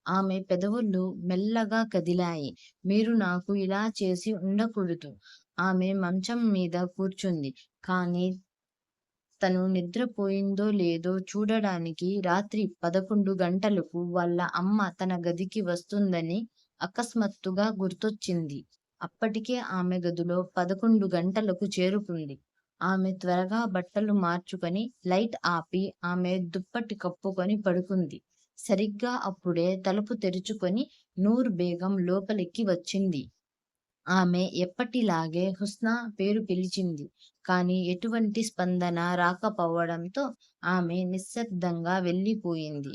[SPEAKER 1] ఆమె పెదవులు మెల్లగా కదిలాయి. మీరు నాకు ఇలా చేసి ఉండకూడదు. ఆమె మంచం మీద కూర్చుంది. కానీ తను నిద్రపోయిందో లేదో చూడడానికి రాత్రి 11 గంటలకు వాళ్ళ అమ్మ తన గదికి వస్తుందని అకస్మాత్తుగా గుర్తొచ్చింది. అప్పటికే ఆమె గదిలో 11 గంటలకు చేరుకుంది. ఆమె త్వరగా బట్టలు మార్చుకొని లైట్ ఆపి ఆమె దుప్పటి కప్పుకొని పడుకుంది. సరిగ్గా అప్పుడే తలుపు తెరుచుకొని నూర్ బేగం లోపలికి వచ్చింది. ఆమె ఎప్పటిలాగే హుస్నా పేరు పిలిచింది. కానీ ఎటువంటి స్పందన రాకపోవడంతో ఆమె నిశ్శబ్దంగా వెళ్ళిపోయింది.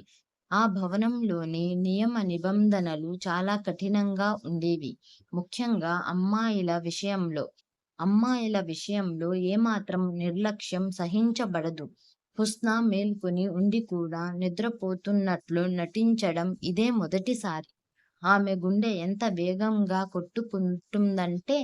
[SPEAKER 1] ఆ భవనంలోని నియమ నిబంధనలు చాలా కఠినంగా ఉండేవి. ముఖ్యంగా అమ్మాయిల విషయంలో ఏమాత్రం నిర్లక్ష్యం సహించబడదు. హుస్నా మేల్కొని ఉండి కూడా నిద్రపోతున్నట్లు నటించడం ఇదే మొదటిసారి. ఆమె గుండె ఎంత వేగంగా కొట్టుకుంటుందంటే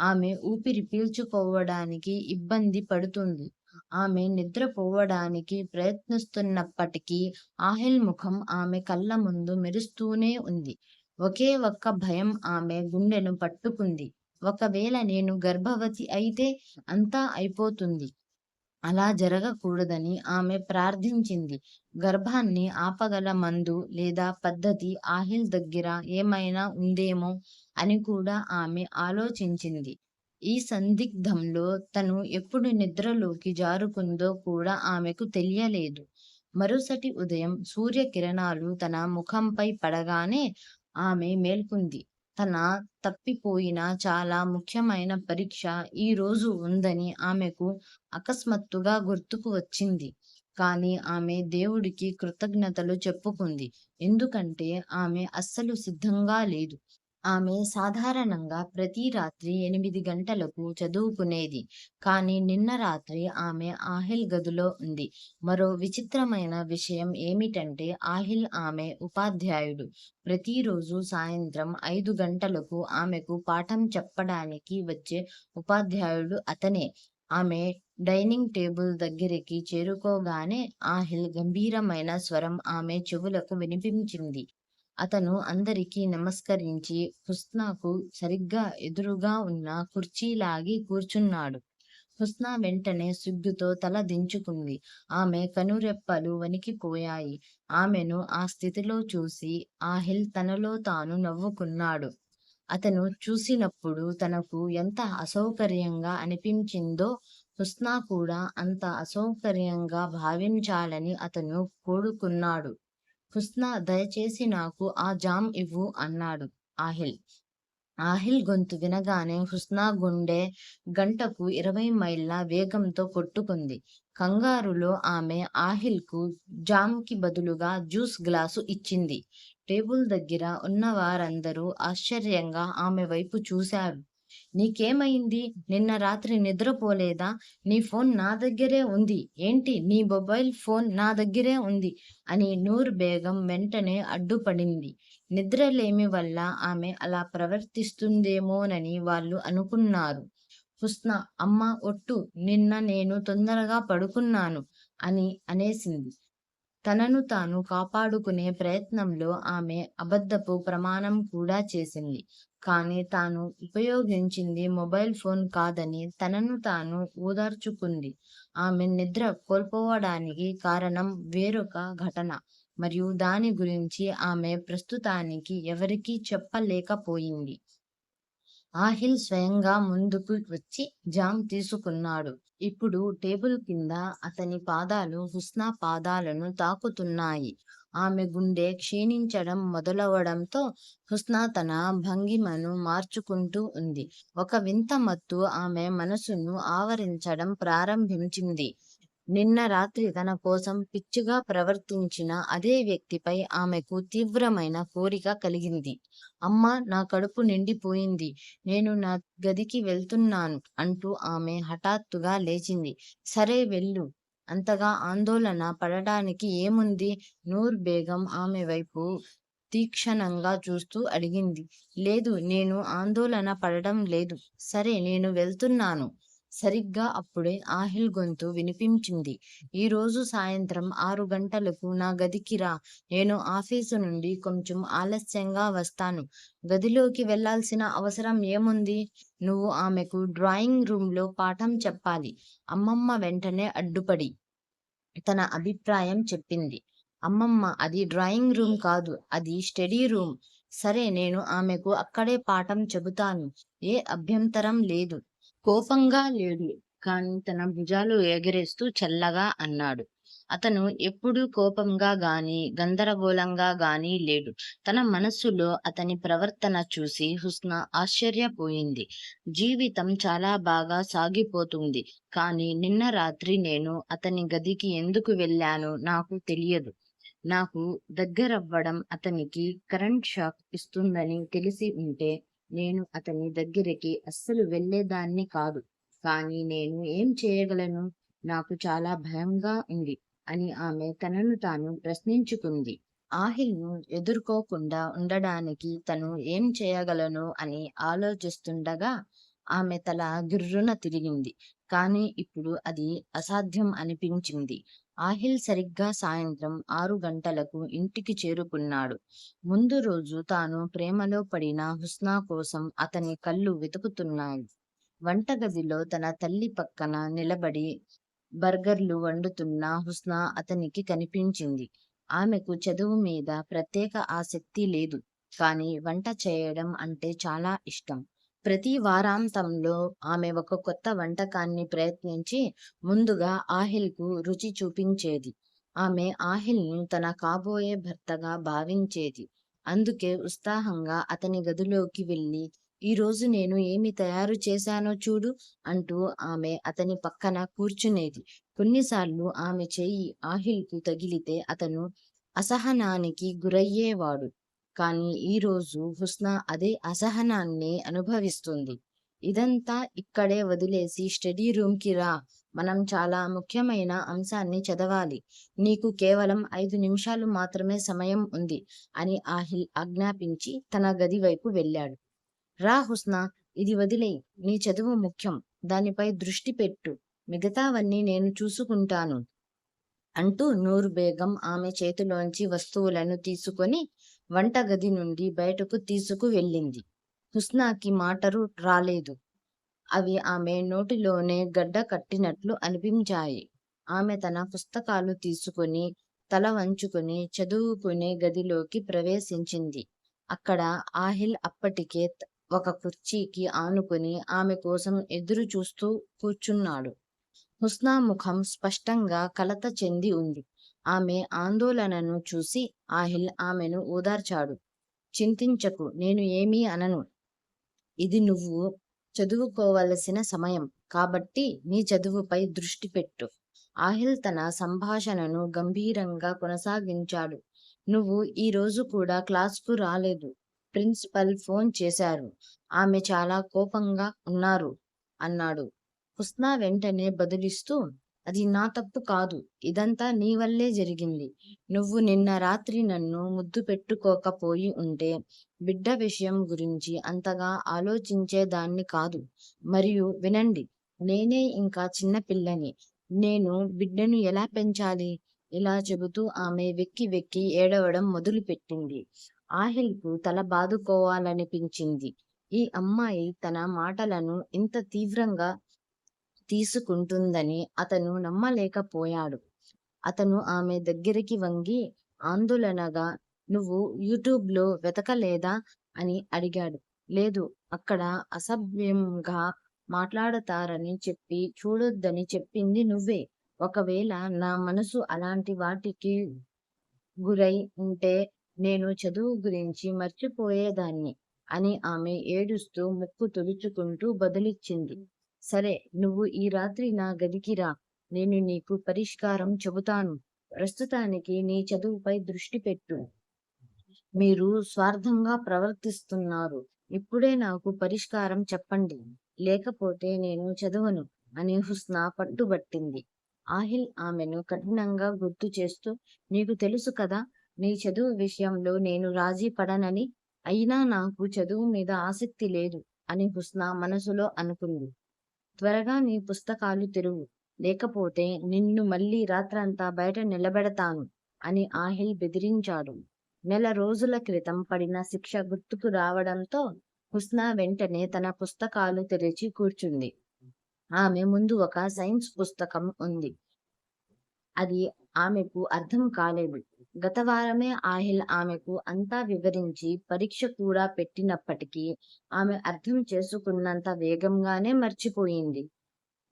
[SPEAKER 1] ఆమె ఊపిరి పీల్చుకోవడానికి ఇబ్బంది పడుతుంది. ఆమె నిద్రపోవడానికి ప్రయత్నిస్తున్నప్పటికీ ఆహిల్ ముఖం ఆమె కళ్ళ ముందు మెరుస్తూనే ఉంది. ఒకే ఒక్క భయం ఆమె గుండెను పట్టుకుంది. ఒకవేళ నేను గర్భవతి అయితే అంతా అయిపోతుంది. అలా జరగకూడదని ఆమె ప్రార్థించింది. గర్భాన్ని ఆపగల మందు లేదా పద్ధతి ఆహిల్ దగ్గర ఏమైనా ఉందేమో అని కూడా ఆమె ఆలోచించింది. ఈ సందిగ్ధంలో తను ఎప్పుడు నిద్రలోకి జారుకుందో కూడా ఆమెకు తెలియలేదు. మరుసటి ఉదయం సూర్యకిరణాలు తన ముఖంపై పడగానే ఆమె మేల్కొంది. తన తప్పిపోయిన చాలా ముఖ్యమైన పరీక్ష ఈ రోజు ఉందని ఆమెకు అకస్మాత్తుగా గుర్తుకు వచ్చింది. కానీ ఆమె దేవుడికి కృతజ్ఞతలు చెప్పుకుంది. ఎందుకంటే ఆమె అస్సలు సిద్ధంగా లేదు. ఆమె సాధారణంగా ప్రతి రాత్రి 8 గంటలకు చదువుకునేది. కానీ నిన్న రాత్రి ఆమె ఆహిల్ గదిలో ఉంది. మరో విచిత్రమైన విషయం ఏమిటంటే ఆహిల్ ఆమె ఉపాధ్యాయుడు. ప్రతిరోజు సాయంత్రం 5 గంటలకు ఆమెకు పాఠం చెప్పడానికి వచ్చే ఉపాధ్యాయుడు అతనే. ఆమె డైనింగ్ టేబుల్ దగ్గరికి చేరుకోగానే ఆహిల్ గంభీరమైన స్వరం ఆమె చెవులకు వినిపించింది. అతను అందరికీ నమస్కరించి హుస్నాకు సరిగ్గా ఎదురుగా ఉన్న కుర్చీ లాగి కూర్చున్నాడు. హుస్నా వెంటనే సిగ్గుతో తల దించుకుంది. ఆమె కనురెప్పలు వణికిపోయాయి. ఆమెను ఆ స్థితిలో చూసి ఆహిల్ తనలో తాను నవ్వుకున్నాడు. అతను చూసినప్పుడు తనకు ఎంత అసౌకర్యంగా అనిపించిందో హుస్నా కూడా అంత అసౌకర్యంగా భావించాలని అతను కోరుకున్నాడు. హుస్నా దయచేసి నాకు ఆ జామ్ ఇవ్వు అన్నాడు ఆహిల్. ఆహిల్ గొంతు వినగానే హుస్నా గుండె గంటకు 20 మైళ్ళ వేగంతో కొట్టుకుంది. కంగారులో ఆమె ఆహిల్కు జామ్‌కి బదులుగా జ్యూస్ గ్లాసు ఇచ్చింది. టేబుల్ దగ్గర ఉన్నవారందరూ ఆశ్చర్యంగా ఆమె వైపు చూశారు. నీకేమైంది? నిన్న రాత్రి నిద్రపోలేదా? నీ ఫోన్ నా దగ్గరే ఉంది. ఏంటి నీ మొబైల్ ఫోన్ నా దగ్గరే ఉంది అని నూర్ బేగం వెంటనే అడ్డుపడింది. నిద్రలేమి వల్ల ఆమె అలా ప్రవర్తిస్తుందేమోనని వాళ్ళు అనుకున్నారు. హుస్నా అమ్మ ఒట్టు నిన్న నేను తొందరగా పడుకున్నాను అని అనేసింది. తనను తాను కాపాడుకునే ప్రయత్నంలో ఆమె అబద్ధపు ప్రమాణం కూడా చేసింది. కానీ తాను ఉపయోగించింది మొబైల్ ఫోన్ కాదని తనను తాను ఓదార్చుకుంది. ఆమె నిద్ర కోల్పోవడానికి కారణం వేరొక ఘటన. మరియు దాని గురించి ఆమె ప్రస్తుతానికి ఎవరికీ చెప్పలేకపోయింది. ఆహిల్ స్వయంగా ముందుకు వచ్చి జామ్ తీసుకున్నాడు. ఇప్పుడు టేబుల్ కింద అతని పాదాలు హుస్నా పాదాలను తాకుతున్నాయి. ఆమె గుండె క్షీణించడం మొదలవడంతో హుస్నా తన భంగిమను మార్చుకుంటూ ఉంది. ఒక వింత మత్తు ఆమె మనసును ఆవరించడం ప్రారంభించింది. నిన్న రాత్రి తన కోసం పిచ్చిగా ప్రవర్తించిన అదే వ్యక్తిపై ఆమెకు తీవ్రమైన కోరిక కలిగింది. అమ్మా నా కడుపు నిండిపోయింది. నేను నా గదికి వెళ్తున్నాను అంటూ ఆమె హఠాత్తుగా లేచింది. సరే వెళ్ళు. అంతగా ఆందోళన పడడానికి ఏముంది? నూర్ బేగం ఆమె వైపు తీక్షణంగా చూస్తూ అడిగింది. లేదు నేను ఆందోళన పడడం లేదు. సరే నేను వెళ్తున్నాను. సరిగ్గా అప్పుడే ఆహిల్ గొంతు వినిపించింది. ఈరోజు సాయంత్రం 6 గంటలకు నా గదికి రా. నేను ఆఫీసు నుండి కొంచెం ఆలస్యంగా వస్తాను. గదిలోకి వెళ్ళాల్సిన అవసరం ఏముంది? నువ్వు ఆమెకు డ్రాయింగ్ రూంలో పాఠం చెప్పాలి. అమ్మమ్మ వెంటనే అడ్డుపడి తన అభిప్రాయం చెప్పింది. అమ్మమ్మ అది డ్రాయింగ్ రూమ్ కాదు. అది స్టడీ రూమ్. సరే, నేను ఆమెకు అక్కడే పాఠం చెబుతాను. ఏ అభ్యంతరం లేదు. కోపంగా లేడు, కాని తన భుజాలు ఎగరేస్తూ చల్లగా అన్నాడు. అతను ఎప్పుడూ కోపంగా గాని, గందరగోళంగా గాని లేడు. తన మనస్సులో అతని ప్రవర్తన చూసి హుస్నా ఆశ్చర్యపోయింది. జీవితం చాలా బాగా సాగిపోతుంది. కానీ నిన్న రాత్రి నేను అతని గదికి ఎందుకు వెళ్ళానో నాకు తెలియదు. నాకు దగ్గరవ్వడం అతనికి కరెంట్ షాక్ ఇస్తుందని తెలిసి ఉంటే నేను అతని దగ్గరికి అస్సలు వెళ్ళేదాన్ని కాదు. కానీ నేను ఏం చేయగలను? నాకు చాలా భయంగా ఉంది అని ఆమె తనను తాను ప్రశ్నించుకుంది. ఆహిల్‌ను ఎదుర్కోకుండా ఉండడానికి తను ఏం చేయగలను అని ఆలోచిస్తుండగా ఆమె తల గిర్రున తిరిగింది. కానీ ఇప్పుడు అది అసాధ్యం అనిపించింది. ఆహిల్ సరిగ్గా సాయంత్రం 6 గంటలకు ఇంటికి చేరుకున్నాడు. ముందు రోజు తాను ప్రేమలో పడిన హుస్నా కోసం అతని కళ్ళు వెతుకుతున్నాయి. వంటగదిలో తన తల్లి పక్కన నిలబడి బర్గర్లు వండుతున్న హుస్నా అతనికి కనిపించింది. ఆమెకు చదువు మీద ప్రత్యేక ఆసక్తి లేదు. కానీ వంట చేయడం అంటే చాలా ఇష్టం. ప్రతి వారాంతంలో ఆమె ఒక కొత్త వంటకాన్ని ప్రయత్నించి ముందుగా ఆహిల్‌కు రుచి చూపించేది. ఆమె ఆహిల్‌ను తన కాబోయే భర్తగా భావించేది. అందుకే ఉత్సాహంగా అతని గదిలోకి వెళ్లి, "ఈరోజు నేను ఏమి తయారు చేశానో చూడు" అంటూ ఆమె అతని పక్కన కూర్చునేది. కొన్నిసార్లు ఆమె చెయ్యి ఆహిల్‌కు తగిలితే అతను అసహనానికి గురయ్యేవాడు. కానీ ఈరోజు హుస్నా అదే అసహనాన్ని అనుభవిస్తుంది. "ఇదంతా ఇక్కడే వదిలేసి స్టడీ రూమ్‌కి రా. మనం చాలా ముఖ్యమైన అంశాన్ని చదవాలి. నీకు కేవలం 5 నిమిషాలు మాత్రమే సమయం ఉంది" అని ఆహిల్ ఆజ్ఞాపించి తన గది వైపు వెళ్ళాడు. "రా హుస్నా, ఇది వదిలేయ్. నీ చదువు ముఖ్యం. దానిపై దృష్టి పెట్టు. మిగతావన్నీ నేను చూసుకుంటాను" అంటూ నూర్ బేగం ఆమె చేతిలోంచి వస్తువులను తీసుకొని వంటగది నుండి బయటకు తీసుకు వెళ్ళింది. హుస్నాకి మాటలు రాలేదు. అవి ఆమె నోటిలోనే గడ్డ కట్టినట్లు అనిపించాయి. ఆమె తన పుస్తకాలు తీసుకొని తల వంచుకొని చదువుకునే గదిలోకి ప్రవేశించింది. అక్కడ ఆహిల్ అప్పటికే ఒక కుర్చీకి ఆనుకొని ఆమె కోసం ఎదురు చూస్తూ కూర్చున్నాడు. హుస్నా ముఖం స్పష్టంగా కలత చెంది ఉంది. ఆమె ఆందోళనను చూసి ఆహిల్ ఆమెను ఓదార్చాడు. "చింతించకు, నేను ఏమీ అనను. ఇది నువ్వు చదువుకోవలసిన సమయం. కాబట్టి నీ చదువుపై దృష్టి పెట్టు." ఆహిల్ తన సంభాషణను గంభీరంగా కొనసాగించాడు. "నువ్వు ఈ రోజు కూడా క్లాస్‌కు రాలేదు. ప్రిన్సిపల్ ఫోన్ చేశారు. ఆమె చాలా కోపంగా ఉన్నారు" అన్నాడు. హుస్నా వెంటనే బదులిస్తూ, "అది నా తప్పు కాదు. ఇదంతా నీ వల్లే జరిగింది. నువ్వు నిన్న రాత్రి నన్ను ముద్దు పెట్టుకోకపోయి ఉంటే బిడ్డ విషయం గురించి అంతగా ఆలోచించేదాన్ని కాదు. మరియు వినండి, నేనే ఇంకా చిన్న పిల్లని. నేను బిడ్డను ఎలా పెంచాలి?" ఇలా చెబుతూ ఆమె వెక్కి వెక్కి ఏడవడం మొదలుపెట్టింది. ఆహిల్‌కు తల బాదుకోవాలనిపించింది. ఈ అమ్మాయి తన మాటలను ఇంత తీవ్రంగా తీసుకుంటుందని అతను నమ్మలేకపోయాడు. అతను ఆమె దగ్గరికి వంగి ఆందోళనగా, "నువ్వు యూట్యూబ్‌లో వెతకలేదా?" అని అడిగాడు. "లేదు, అక్కడ అసభ్యంగా మాట్లాడతారని చెప్పి చూడొద్దని చెప్పింది నువ్వే. ఒకవేళ నా మనసు అలాంటి వాటికి గురై ఉంటే నేను చదువు గురించి మర్చిపోయేదాన్ని" అని ఆమె ఏడుస్తూ ముక్కు తుడుచుకుంటూ బదులిచ్చింది. "సరే, నువ్వు ఈ రాత్రి నా గదికి రా. నేను నీకు పరిష్కారం చెబుతాను. ప్రస్తుతానికి నీ చదువుపై దృష్టి పెట్టు. మీరు స్వార్థంగా ప్రవర్తిస్తున్నారు. ఇప్పుడే నాకు పరిష్కారం చెప్పండి. లేకపోతే నేను చదవను" అని హుస్నా పట్టుబట్టింది. ఆహిల్ ఆమెను కఠినంగా గుర్తు చేస్తూ, "నీకు తెలుసు కదా, నీ చదువు విషయంలో నేను రాజీ పడనని. అయినా నాకు చదువు మీద ఆసక్తి లేదు" అని హుస్నా మనసులో అనుకుంది. "త్వరగా నీ పుస్తకాలు తెరువు. లేకపోతే నిన్ను మళ్ళీ రాత్రంతా బయట నిలబెడతాను" అని ఆహిల్ బెదిరించాడు. నెల రోజుల క్రితం పడిన శిక్ష గుర్తుకు రావడంతో హుస్నా వెంటనే తన పుస్తకాలు తెరిచి కూర్చుంది. ఆమె ముందు ఒక సైన్స్ పుస్తకం ఉంది. అది ఆమెకు అర్థం కాలేదు. గత వారమే ఆహిల్ ఆమెకు అంతా వివరించి పరీక్ష కూడా పెట్టినప్పటికీ ఆమె అర్థం చేసుకున్నంత వేగంగానే మర్చిపోయింది.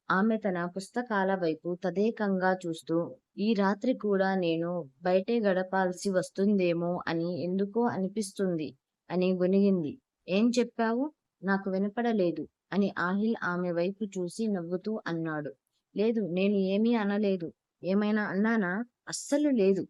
[SPEAKER 1] ఆమె తన పుస్తకాల వైపు తదేకంగా చూస్తూ, ఈ రాత్రి కూడా నేను బయటే గడపాల్సి వస్తుందేమో అని ఎందుకో అనిపిస్తుంది అని గొణిగింది. ఏం చెప్పావు? నాకు వినపడలేదు అని ఆహిల్ ఆమె వైపు చూసి నవ్వుతూ అన్నాడు. లేదు, నేను ఏమీ అనలేదు. ఏమైనా అన్నానా? అస్సలు లేదు.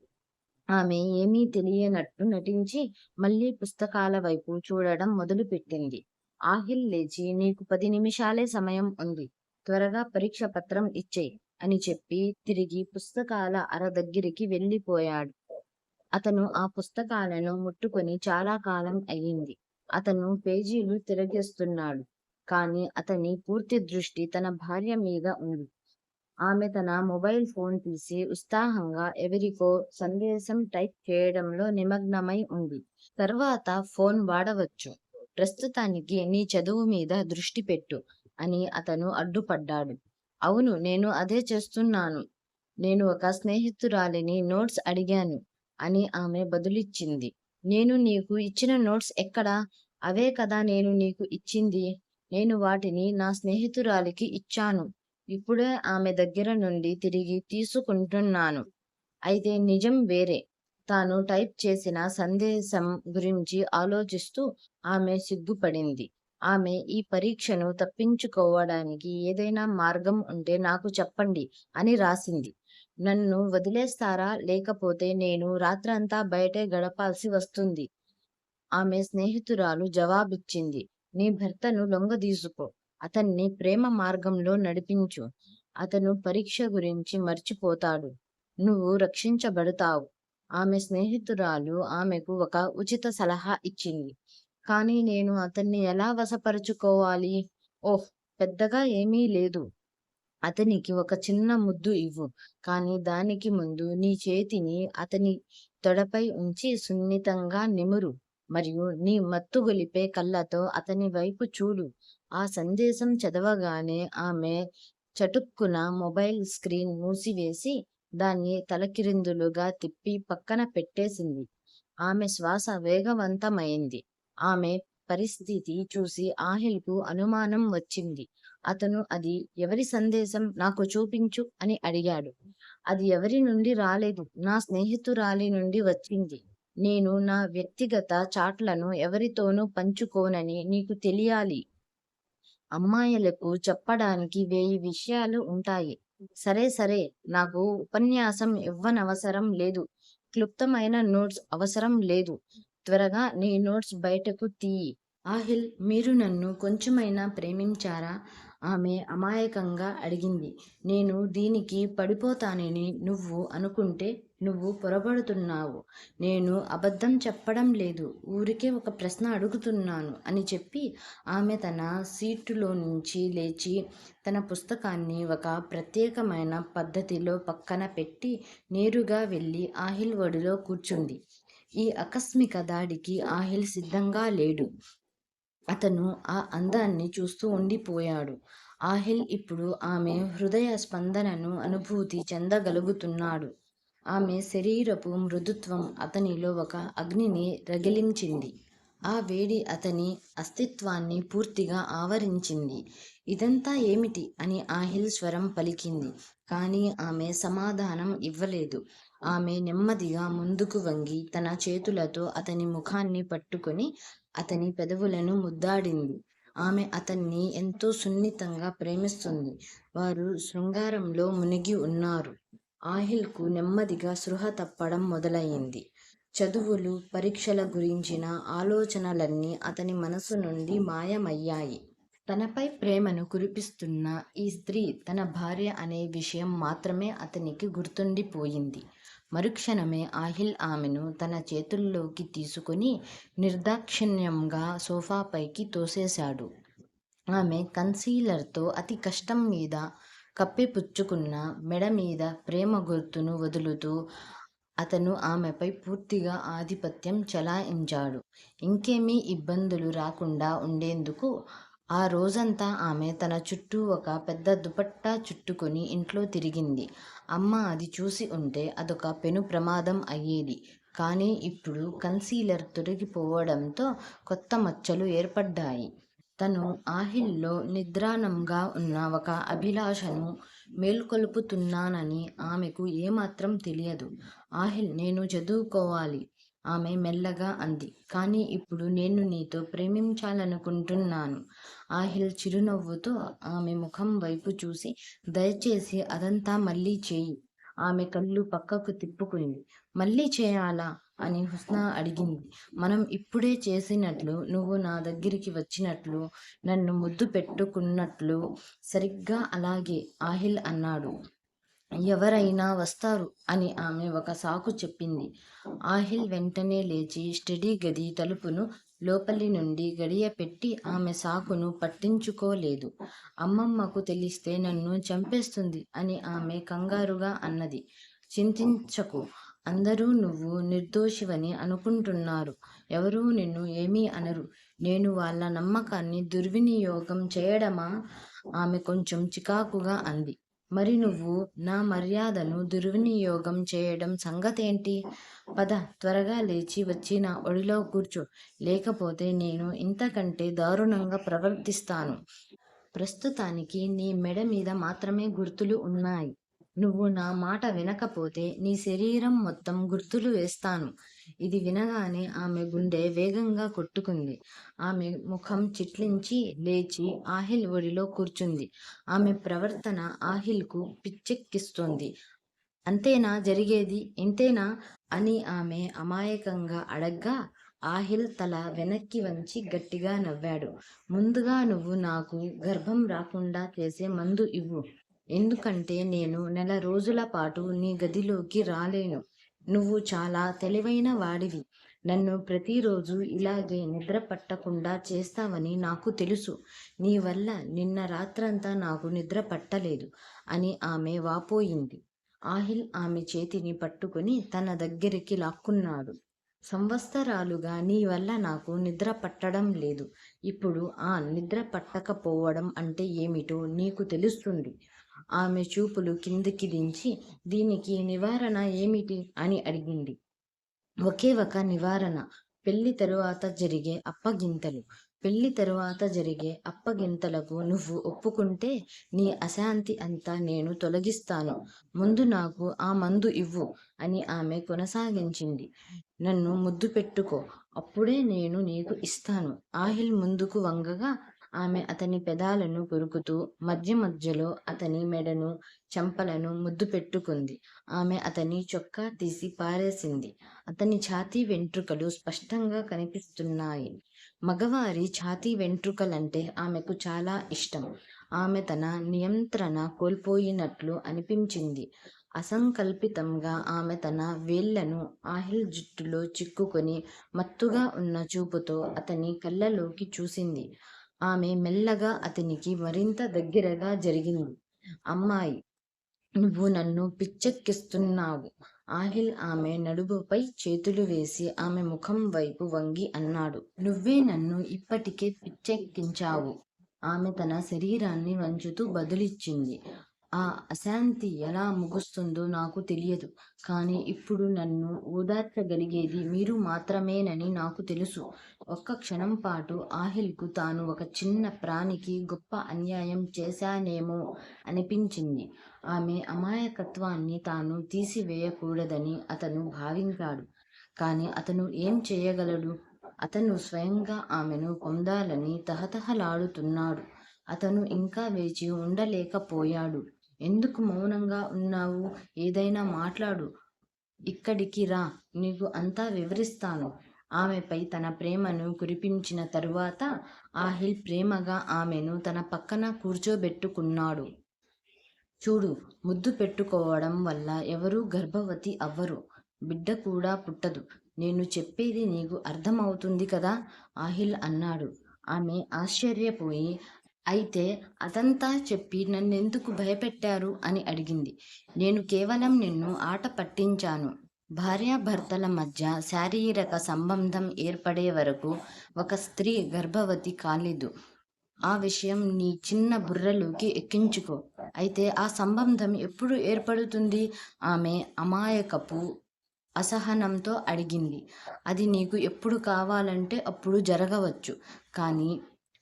[SPEAKER 1] ఆమె ఏమీ తెలియనట్టు నటించి మళ్ళీ పుస్తకాల వైపు చూడడం మొదలుపెట్టింది. ఆహిల్ లేచి, నీకు 10 నిమిషాలే సమయం ఉంది. త్వరగా పరీక్ష పత్రం ఇచ్చేయ్ అని చెప్పి తిరిగి పుస్తకాల అర దగ్గరికి వెళ్ళిపోయాడు. అతను ఆ పుస్తకాలను ముట్టుకొని చాలా కాలం అయ్యింది. అతను పేజీలు తిరగేస్తున్నాడు. కానీ అతని పూర్తి దృష్టి తన భార్య మీద ఉంది. ఆమె తన మొబైల్ ఫోన్ తీసి ఉత్సాహంగా ఎవరికో సందేశం టైప్ చేయడంలో నిమగ్నమై ఉంది. తర్వాత ఫోన్ వాడవచ్చు. ప్రస్తుతానికి నీ చదువు మీద దృష్టి పెట్టు అని అతను అడ్డుపడ్డాడు. అవును, నేను అదే చేస్తున్నాను. నేను ఒక స్నేహితురాలిని నోట్స్ అడిగాను అని ఆమె బదులిచ్చింది. నేను నీకు ఇచ్చిన నోట్స్ ఎక్కడా? అవే కదా నేను నీకు ఇచ్చింది. నేను వాటిని నా స్నేహితురాలికి ఇచ్చాను. ఇప్పుడే ఆమె దగ్గర నుండి తిరిగి తీసుకుంటున్నాను. అయితే నిజం వేరే. తాను టైప్ చేసిన సందేశం గురించి ఆలోచిస్తూ ఆమె సిగ్గుపడింది. ఆమె ఈ పరీక్షను తప్పించుకోవడానికి ఏదైనా మార్గం ఉంటే నాకు చెప్పండి అని రాసింది. నన్ను వదిలేస్తారా? లేకపోతే నేను రాత్రంతా బయటే గడపాల్సి వస్తుంది. ఆమె స్నేహితురాలు జవాబిచ్చింది. నీ భర్తను లొంగదీసుకో. అతన్ని ప్రేమ మార్గంలో నడిపించు. అతను పరీక్ష గురించి మర్చిపోతాడు. నువ్వు రక్షించబడతావు. ఆమె స్నేహితురాలు ఆమెకు ఒక ఉచిత సలహా ఇచ్చింది. కానీ నేను అతన్ని ఎలా వశపరుచుకోవాలి? ఓహ్, పెద్దగా ఏమీ లేదు. అతనికి ఒక చిన్న ముద్దు ఇవ్వు. కానీ దానికి ముందు నీ చేతిని అతని తొడపై ఉంచి సున్నితంగా నిమురు. మరియు నీ మత్తుగొలిపే కళ్ళతో అతని వైపు చూడు. ఆ సందేశం చదవగానే ఆమె చటుక్కున మొబైల్ స్క్రీన్ మూసివేసి దాన్ని తలకిరిందులుగా తిప్పి పక్కన పెట్టేసింది. ఆమె శ్వాస వేగవంతమైంది. ఆమె పరిస్థితి చూసి ఆహిల్కు అనుమానం వచ్చింది. అతను అది ఎవరి సందేశం? నాకు చూపించు అని అడిగాడు. అది ఎవరి నుండి రాలేదు. నా స్నేహితురాలి నుండి వచ్చింది. నేను నా వ్యక్తిగత చాట్లను ఎవరితోనూ పంచుకోనని నీకు తెలియాలి. అమ్మాయిలకు చెప్పడానికి 1000 విషయాలు ఉంటాయి. సరే సరే, నాకు ఉపన్యాసం ఇవ్వనవసరం లేదు. క్లుప్తమైన నోట్స్ అవసరం లేదు. త్వరగా నీ నోట్స్ బయటకు తీయి. ఆహిల్, మీరు నన్ను కొంచెమైనా ప్రేమించారా? ఆమె అమాయకంగా అడిగింది. నేను దీనికి పడిపోతానని నువ్వు అనుకుంటే నువ్వు పొరబడుతున్నావు. నేను అబద్ధం చెప్పడం లేదు. ఊరికే ఒక ప్రశ్న అడుగుతున్నాను అని చెప్పి ఆమె తన సీటులో నుంచి లేచి తన పుస్తకాన్ని ఒక ప్రత్యేకమైన పద్ధతిలో పక్కన పెట్టి నేరుగా వెళ్ళి ఆహిల్ ఒడిలో కూర్చుంది. ఈ ఆకస్మిక దాడికి ఆహిల్ సిద్ధంగా లేడు. అతను ఆ అందాన్ని చూస్తూ ఉండిపోయాడు. ఆహిల్ ఇప్పుడు ఆమె హృదయ స్పందనను అనుభూతి చెందగలుగుతున్నాడు. ఆమె శరీరపు మృదుత్వం అతనిలో ఒక అగ్నిని రగిలించింది. ఆ వేడి అతని అస్తిత్వాన్ని పూర్తిగా ఆవరించింది. ఇదంతా ఏమిటి అని ఆహిల్ స్వరం పలికింది. కానీ ఆమె సమాధానం ఇవ్వలేదు. ఆమె నెమ్మదిగా ముందుకు వంగి తన చేతులతో అతని ముఖాన్ని పట్టుకొని అతని పెదవులను ముద్దాడింది. ఆమె అతన్ని ఎంతో సున్నితంగా ప్రేమిస్తుంది. వారు శృంగారంలో మునిగి ఉన్నారు. ఆహిల్కు నెమ్మదిగా స్పృహ తప్పడం మొదలయింది. చదువులు, పరీక్షల గురించిన ఆలోచనలన్నీ అతని మనసు నుండి మాయమయ్యాయి. తనపై ప్రేమను కురిపిస్తున్న ఈ స్త్రీ తన భార్య అనే విషయం మాత్రమే అతనికి గుర్తుండిపోయింది. మరుక్షణమే ఆహిల్ ఆమెను తన చేతుల్లోకి తీసుకుని నిర్దాక్షిణ్యంగా సోఫాపైకి తోసేశాడు. ఆమె కన్సీలర్తో అతి కష్టం మీద కప్పిపుచ్చుకున్న మెడ మీద ప్రేమ గుర్తును వదులుతూ అతను ఆమెపై పూర్తిగా ఆధిపత్యం చెలాయించాడు. ఇంకేమీ ఇబ్బందులు రాకుండా ఉండేందుకు ఆ రోజంతా ఆమె తన చుట్టూ ఒక పెద్ద దుపట్టా చుట్టుకొని ఇంట్లో తిరిగింది. అమ్మ అది చూసి ఉంటే అదొక పెను ప్రమాదం అయ్యేది. కానీ ఇప్పుడు కన్సీలర్ తొలగిపోవడంతో కొత్త మచ్చలు ఏర్పడ్డాయి. తను ఆహిల్లో నిద్రాణంగా ఉన్న ఒక అభిలాషను మేల్కొలుపుతున్నానని ఆమెకు ఏమాత్రం తెలియదు. ఆహిల్, నేను చదువుకోవాలి, ఆమె మెల్లగా అంది. కానీ ఇప్పుడు నేను నీతో ప్రేమించాలనుకుంటున్నాను. ఆహిల్ చిరునవ్వుతో ఆమె ముఖం వైపు చూసి, దయచేసి అదంతా మళ్ళీ చేయి. ఆమె కళ్ళు పక్కకు తిప్పుకుంది. మళ్ళీ చేయాలా అని హుస్నా అడిగింది. మనం ఇప్పుడే చేసినట్లు, నువ్వు నా దగ్గరికి వచ్చినట్లు, నన్ను ముద్దు పెట్టుకున్నట్లు. సరిగ్గా అలాగే, ఆహిల్ అన్నాడు. ఎవరైనా వస్తారు అని ఆమె ఒక సాకు చెప్పింది. ఆహిల్ వెంటనే లేచి స్టడీ గది తలుపును లోపలి నుండి గడియ పెట్టి ఆమె సాకును పట్టించుకోలేదు. అమ్మమ్మకు తెలిస్తే నన్ను చంపేస్తుంది అని ఆమె కంగారుగా అన్నది. చింతించకు, అందరూ నువ్వు నిర్దోషివని అనుకుంటున్నారు. ఎవరూ నిన్ను ఏమీ అనరు. నేను వాళ్ళ నమ్మకాన్ని దుర్వినియోగం చేయడమా? ఆమె కొంచెం చికాకుగా అంది. మరి నువ్వు నా మర్యాదను దుర్వినియోగం చేయడం సంగతేంటి? పద, త్వరగా లేచి వచ్చి నా ఒడిలో కూర్చో, లేకపోతే నేను ఇంతకంటే దారుణంగా ప్రవర్తిస్తాను. ప్రస్తుతానికి నీ మెడ మీద మాత్రమే గుర్తులు ఉన్నాయి. నువ్వు నా మాట వినకపోతే నీ శరీరం మొత్తం గుర్తులు వేస్తాను. ఇది వినగానే ఆమె గుండె వేగంగా కొట్టుకుంది. ఆమె ముఖం చిట్లించి లేచి ఆహిల్ ఒడిలో కూర్చుంది. ఆమె ప్రవర్తన ఆహిల్కు పిచ్చెక్కిస్తోంది. అంతేనా జరిగేది? ఇంతేనా అని ఆమె అమాయకంగా అడగ్గా, ఆహిల్ తల వెనక్కి వంచి గట్టిగా నవ్వాడు. ముందుగా నువ్వు నాకు గర్భం రాకుండా చేసే మందు ఇవ్వు. ఎందుకంటే నేను నెల రోజుల పాటు నీ గదిలోకి రాలేను. నువ్వు చాలా తెలివైన వాడివి. నన్ను ప్రతిరోజు ఇలాగే నిద్ర పట్టకుండా చేస్తావని నాకు తెలుసు. నీ వల్ల నిన్న రాత్రంతా నాకు నిద్ర పట్టలేదు అని ఆమె వాపోయింది. ఆహిల్ ఆమె చేతిని పట్టుకుని తన దగ్గరికి లాక్కున్నాడు. సంవత్సరాలుగా నీ వల్ల నాకు నిద్ర పట్టడం లేదు. ఇప్పుడు ఆ నిద్ర పట్టకపోవడం అంటే ఏమిటో నీకు తెలుస్తుంది. ఆమె చూపులు కిందికి దించి, దీనికి నివారణ ఏమిటి అని అడిగింది. ఒకే ఒక నివారణ, పెళ్లి తరువాత జరిగే అప్పగింతలు. పెళ్లి తరువాత జరిగే అప్పగింతలకు నువ్వు ఒప్పుకుంటే నీ అశాంతి అంతా నేను తొలగిస్తాను. ముందు నాకు ఆ మందు ఇవ్వు అని ఆమె కొనసాగించింది. నన్ను ముద్దు పెట్టుకో, అప్పుడే నేను నీకు ఇస్తాను. ఆహిల్ ముందుకు వంగగా ఆమె అతని పెదాలను కొరుకుతూ మధ్య మధ్యలో అతని మెడను, చెంపలను ముద్దు పెట్టుకుంది. ఆమె అతని చొక్కా తీసి పారేసింది. అతని ఛాతీ వెంట్రుకలు స్పష్టంగా కనిపిస్తున్నాయి. మగవారి ఛాతీ వెంట్రుకలంటే ఆమెకు చాలా ఇష్టం. ఆమె తన నియంత్రణ కోల్పోయినట్లు అనిపించింది. అసంకల్పితంగా ఆమె తన వేళ్లను ఆహిల్ జుట్టులో చిక్కుకొని మత్తుగా ఉన్న చూపుతో అతని కళ్ళలోకి చూసింది. ఆమె మెల్లగా అతనికి మరింత దగ్గరగా జరిగింది. అమ్మాయి, నువ్వు నన్ను పిచ్చెక్కిస్తున్నావు. ఆహిల్ ఆమె నడుముపై చేతులు వేసి ఆమె ముఖం వైపు వంగి అన్నాడు. నువ్వే నన్ను ఇప్పటికే పిచ్చెక్కించావు. ఆమె తన శరీరాన్ని వంచుతూ బదులిచ్చింది. ఆ అశాంతి ఎలా ముగుస్తుందో నాకు తెలియదు. కానీ ఇప్పుడు నన్ను ఓదార్చగలిగేది మీరు మాత్రమేనని నాకు తెలుసు. ఒక్క క్షణం పాటు ఆహిల్కు తాను ఒక చిన్న ప్రాణికి గొప్ప అన్యాయం చేశానేమో అనిపించింది. ఆమె అమాయకత్వాన్ని తాను తీసివేయకూడదని అతను భావించాడు. కానీ అతను ఏం చేయగలడు? అతను స్వయంగా ఆమెను పొందాలని తహతహలాడుతున్నాడు. అతను ఇంకా వేచి ఉండలేకపోయాడు. ఎందుకు మౌనంగా ఉన్నావు? ఏదైనా మాట్లాడు. ఇక్కడికి రా, నీకు అంతా వివరిస్తాను. ఆమెపై తన ప్రేమను కురిపించిన తరువాత ఆహిల్ ప్రేమగా ఆమెను తన పక్కన కూర్చోబెట్టుకున్నాడు. చూడు, ముద్దు పెట్టుకోవడం వల్ల ఎవరూ గర్భవతి అవ్వరు, బిడ్డ కూడా పుట్టదు. నేను చెప్పేది నీకు అర్థమవుతుంది కదా? ఆహిల్ అన్నాడు. ఆమె ఆశ్చర్యపోయి, అయితే అదంతా చెప్పి నన్నెందుకు భయపెట్టారు అని అడిగింది. నేను కేవలం నిన్ను ఆట పట్టించాను. భార్యాభర్తల మధ్య శారీరక సంబంధం ఏర్పడే వరకు ఒక స్త్రీ గర్భవతి కాలేదు. ఆ విషయం నీ చిన్న బుర్రలోకి ఎక్కించుకో. అయితే ఆ సంబంధం ఎప్పుడు ఏర్పడుతుంది? ఆమె అమాయకపు అసహనంతో అడిగింది. అది నీకు ఎప్పుడు కావాలంటే అప్పుడు జరగవచ్చు. కానీ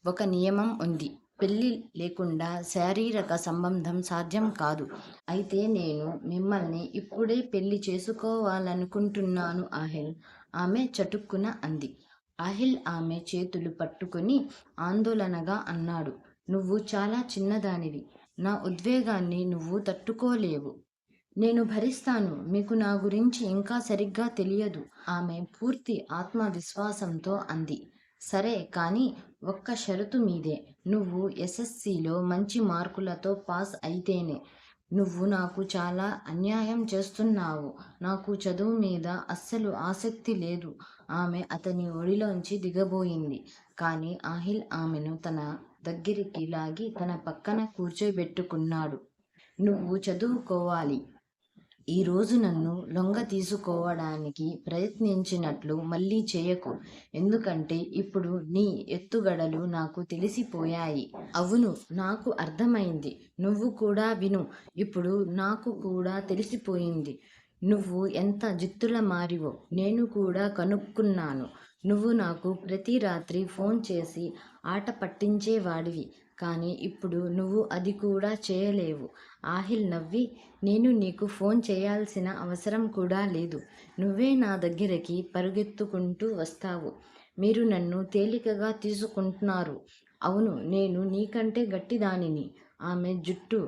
[SPEAKER 1] ఒక నియమం ఉంది. పెళ్లి లేకుండా శారీరక సంబంధం సాధ్యం కాదు. అయితే నేను మిమ్మల్ని ఇప్పుడే పెళ్లి చేసుకోవాలనుకుంటున్నాను ఆహిల్. ఆమె చటుక్కున అంది. ఆహిల్ ఆమె చేతులు పట్టుకొని ఆందోళనగా అన్నాడు. నువ్వు చాలా చిన్నదానివి. నా ఉద్వేగాన్ని నువ్వు తట్టుకోలేవు. నేను భరిస్తాను. మీకు నా గురించి ఇంకా సరిగ్గా తెలియదు. ఆమె పూర్తి ఆత్మవిశ్వాసంతో అంది. సరే, కానీ ఒక్క షరతు మీదే. నువ్వు ఎస్ఎస్సిలో మంచి మార్కులతో పాస్ అయితేనే. నువ్వు నాకు చాలా అన్యాయం చేస్తున్నావు. నాకు చదువు మీద అస్సలు ఆసక్తి లేదు. ఆమె అతని ఒడిలోంచి దిగబోయింది. కానీ ఆహిల్ ఆమెను తన దగ్గరికి లాగి తన పక్కన కూర్చోబెట్టుకున్నాడు. నువ్వు చదువుకోవాలి. ఈరోజు నన్ను లొంగ తీసుకోవడానికి ప్రయత్నించినట్లు మళ్ళీ చేయకు. ఎందుకంటే ఇప్పుడు నీ ఎత్తుగడలు నాకు తెలిసిపోయాయి. అవును, నాకు అర్థమైంది. నువ్వు కూడా విను. ఇప్పుడు నాకు కూడా తెలిసిపోయింది. నువ్వు ఎంత జిత్తుల మారివో నేను కూడా కనుక్కున్నాను. నువ్వు నాకు ప్రతి రాత్రి ఫోన్ చేసి ఆట పట్టించేవాడివి. కానీ ఇప్పుడు నువ్వు అది కూడా చేయలేవు. ఆహిల్ నవ్వి, నేను నీకు ఫోన్ చేయాల్సిన అవసరం కూడా లేదు. నువ్వే నా దగ్గరికి పరుగెత్తుకుంటూ వస్తావు. మీరు నన్ను తేలికగా తీసుకుంటున్నారు. అవును, నేను నీకంటే గట్టిదానిని. ఆమె జుట్టు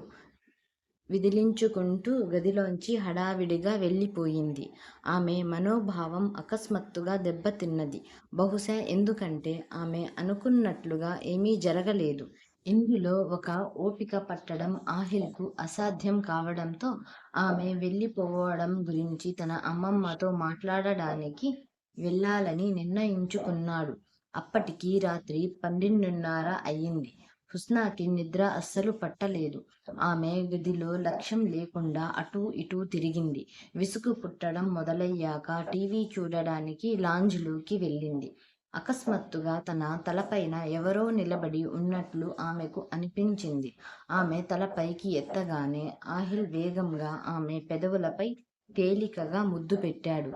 [SPEAKER 1] విదిలించుకుంటూ గదిలోంచి హడావిడిగా వెళ్ళిపోయింది. ఆమె మనోభావం అకస్మాత్తుగా దెబ్బతిన్నది. బహుశా ఎందుకంటే ఆమె అనుకున్నట్లుగా ఏమీ జరగలేదు. ఇందులో ఒక ఓపిక పట్టడం ఆహిల్కు అసాధ్యం కావడంతో ఆమె వెళ్ళిపోవడం గురించి తన అమ్మమ్మతో మాట్లాడడానికి వెళ్ళాలని నిర్ణయించుకున్నాడు. అప్పటికి రాత్రి 12:30 అయ్యింది. హుస్నాకి నిద్ర అస్సలు పట్టలేదు. ఆమె గదిలో లక్ష్యం లేకుండా అటూ ఇటూ తిరిగింది. విసుగు పుట్టడం మొదలయ్యాక టీవీ చూడడానికి లాంజ్లోకి వెళ్ళింది. అకస్మాత్తుగా తన తలపైన ఎవరో నిలబడి ఉన్నట్లు ఆమెకు అనిపించింది. ఆమె తల పైకి ఎత్తగానే ఆహిల్ వేగంగా ఆమె పెదవులపై తేలికగా ముద్దు పెట్టాడు.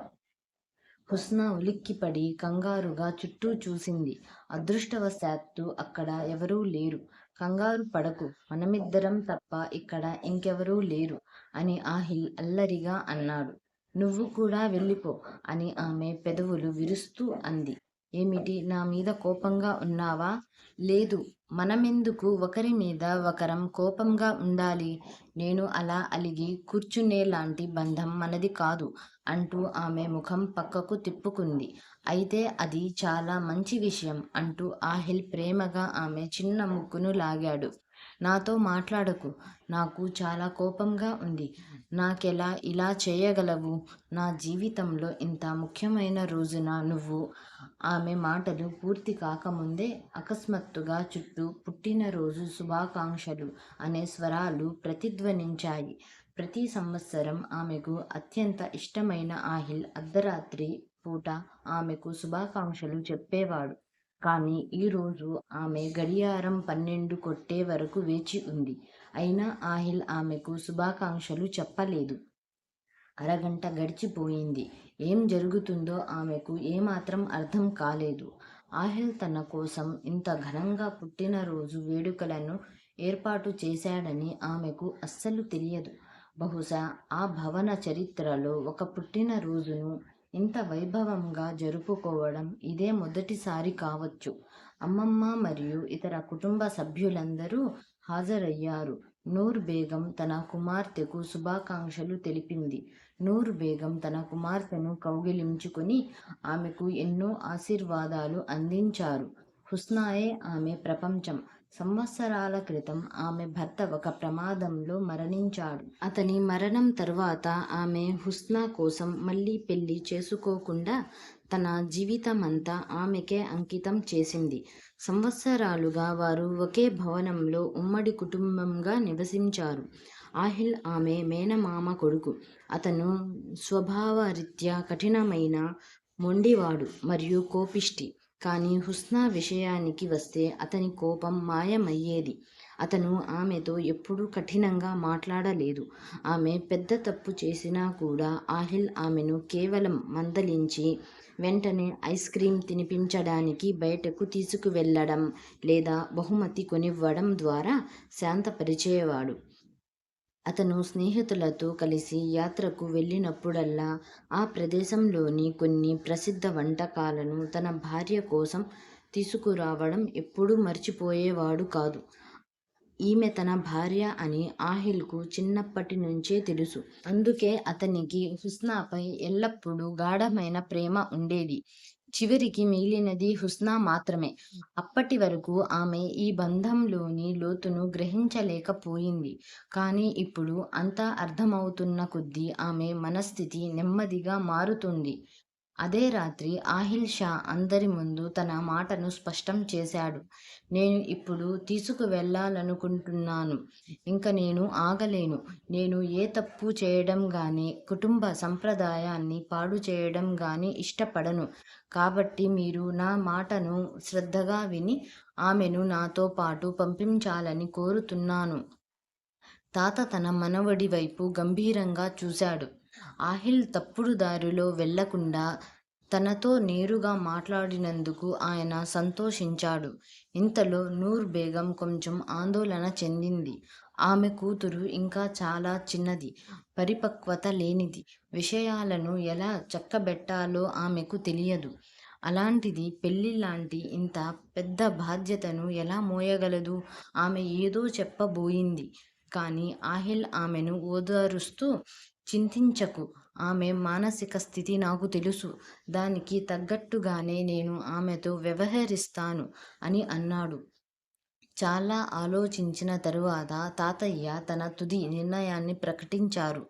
[SPEAKER 1] హుస్నా ఉలిక్కిపడి కంగారుగా చుట్టూ చూసింది. అదృష్టవశాత్తు అక్కడ ఎవరూ లేరు. కంగారు పడకు, మనమిద్దరం తప్ప ఇక్కడ ఇంకెవరూ లేరు అని ఆహిల్ అల్లరిగా అన్నాడు. నువ్వు కూడా వెళ్ళిపో అని ఆమె పెదవులు విరుస్తూ అంది. ఏమిటి, నా మీద కోపంగా ఉన్నావా? లేదు. మనమెందుకు ఒకరి మీద ఒకరం కోపంగా ఉండాలి? నేను అలా అలిగి కూర్చునేలాంటి బంధం మనది కాదు అంటూ ఆమె ముఖం పక్కకు తిప్పుకుంది. అయితే అది చాలా మంచి విషయం అంటూ ఆహిల్ ప్రేమగా ఆమె చిన్న ముక్కును లాగాడు. నాతో మాట్లాడకు. నాకు చాలా కోపంగా ఉంది. నాకెలా ఇలా చేయగలవు? నా జీవితంలో ఇంత ముఖ్యమైన రోజున నువ్వు. ఆమె మాటలు పూర్తి కాకముందే అకస్మాత్తుగా చుట్టూ పుట్టినరోజు శుభాకాంక్షలు అనే స్వరాలు ప్రతిధ్వనించాయి. ప్రతి సంవత్సరం ఆమెకు అత్యంత ఇష్టమైన ఆహిల్ అర్ధరాత్రి పూట ఆమెకు శుభాకాంక్షలు చెప్పేవాడు. కానీ ఈరోజు ఆమె గడియారం 12 కొట్టే వరకు వేచి ఉంది. అయినా ఆహిల్ ఆమెకు శుభాకాంక్షలు చెప్పలేదు. అరగంట గడిచిపోయింది. ఏం జరుగుతుందో ఆమెకు ఏమాత్రం అర్థం కాలేదు. ఆహిల్ తన కోసం ఇంత ఘనంగా పుట్టినరోజు వేడుకలను ఏర్పాటు చేశాడని ఆమెకు అస్సలు తెలియదు. బహుశా ఆ భవన చరిత్రలో ఒక పుట్టినరోజును ఇంత వైభవంగా జరుపుకోవడం ఇదే మొదటిసారి కావచ్చు. అమ్మమ్మ మరియు ఇతర కుటుంబ సభ్యులందరూ హాజరయ్యారు. నూర్ బేగం తన కుమార్తెకు శుభాకాంక్షలు తెలిపింది. నూర్ బేగం తన కుమార్తెను కౌగిలించుకుని ఆమెకు ఎన్నో ఆశీర్వాదాలు అందించారు. హుస్నాయే ఆమె ప్రపంచం. సంవత్సరాల క్రితం ఆమె భర్త ఒక ప్రమాదంలో మరణించాడు. అతని మరణం తరువాత ఆమె హుస్నా కోసం మళ్ళీ పెళ్లి చేసుకోకుండా తన జీవితమంతా ఆమెకే అంకితం చేసింది. సంవత్సరాలుగా వారు ఒకే భవనంలో ఉమ్మడి కుటుంబంగా నివసించారు. ఆహిల్ ఆమె మేనమామ కొడుకు. అతను స్వభావరీత్యా కఠినమైన, మొండివాడు మరియు కోపిష్టి. కానీ హుస్నా విషయానికి వస్తే అతని కోపం మాయమయ్యేది. అతను ఆమెతో ఎప్పుడూ కఠినంగా మాట్లాడలేదు. ఆమె పెద్ద తప్పు చేసినా కూడా ఆహిల్ ఆమెను కేవలం మందలించి, వెంటనే ఐస్ క్రీం తినిపించడానికి బయటకు తీసుకువెళ్ళడం లేదా బహుమతి కొనివ్వడం ద్వారా శాంతపరిచేవాడు. అతను స్నేహితులతో కలిసి యాత్రకు వెళ్ళినప్పుడల్లా ఆ ప్రదేశంలోని కొన్ని ప్రసిద్ధ వంటకాలను తన భార్య కోసం తీసుకురావడం ఎప్పుడూ మర్చిపోయేవాడు కాదు. ఈమె తన భార్య అని ఆహిల్‌కు చిన్నప్పటి నుంచే తెలుసు. అందుకే అతనికి హుస్నాపై ఎల్లప్పుడూ గాఢమైన ప్రేమ ఉండేది. చివరికి మిగిలినది హుస్నా మాత్రమే. అప్పటి వరకు ఆమె ఈ బంధంలోని లోతును గ్రహించలేకపోయింది. కానీ ఇప్పుడు అంతా అర్థమవుతున్న కొద్దీ ఆమె మనస్థితి నెమ్మదిగా మారుతుంది. అదే రాత్రి ఆహిల్ షా అందరి ముందు తన మాటను స్పష్టం చేశాడు. నేను ఇప్పుడు తీసుకువెళ్ళాలనుకుంటున్నాను. ఇంక నేను ఆగలేను. నేను ఏ తప్పూ చేయడం గానీ, కుటుంబ సంప్రదాయాన్ని పాడు చేయడం గానీ ఇష్టపడను. కాబట్టి మీరు నా మాటను శ్రద్ధగా విని ఆమెను నాతో పాటు పంపించాలని కోరుతున్నాను. తాత తన మనవడి వైపు గంభీరంగా చూశాడు. ఆహిల్ తప్పుడు దారిలో వెళ్ళకుండా తనతో నేరుగా మాట్లాడినందుకు ఆయన సంతోషించాడు. ఇంతలో నూర్ బేగం కొంచెం ఆందోళన చెందింది. ఆమె కూతురు ఇంకా చాలా చిన్నది, పరిపక్వత లేనిది. విషయాలను ఎలా చక్కబెట్టాలో ఆమెకు తెలియదు. అలాంటిది పెళ్ళిలాంటి ఇంత పెద్ద బాధ్యతను ఎలా మోయగలదు? ఆమె ఏదో చెప్పబోయింది. కానీ ఆహిల్ ఆమెను ఓదారుస్తూ, చింతించకు. ఆమె మానసిక స్థితి నాకు తెలుసు. దానికి తగ్గట్టుగానే నేను ఆమెతో వ్యవహరిస్తాను అని అన్నాడు. చాలా ఆలోచించిన తరువాత తాతయ్య తన తుది నిర్ణయాన్ని ప్రకటించారు.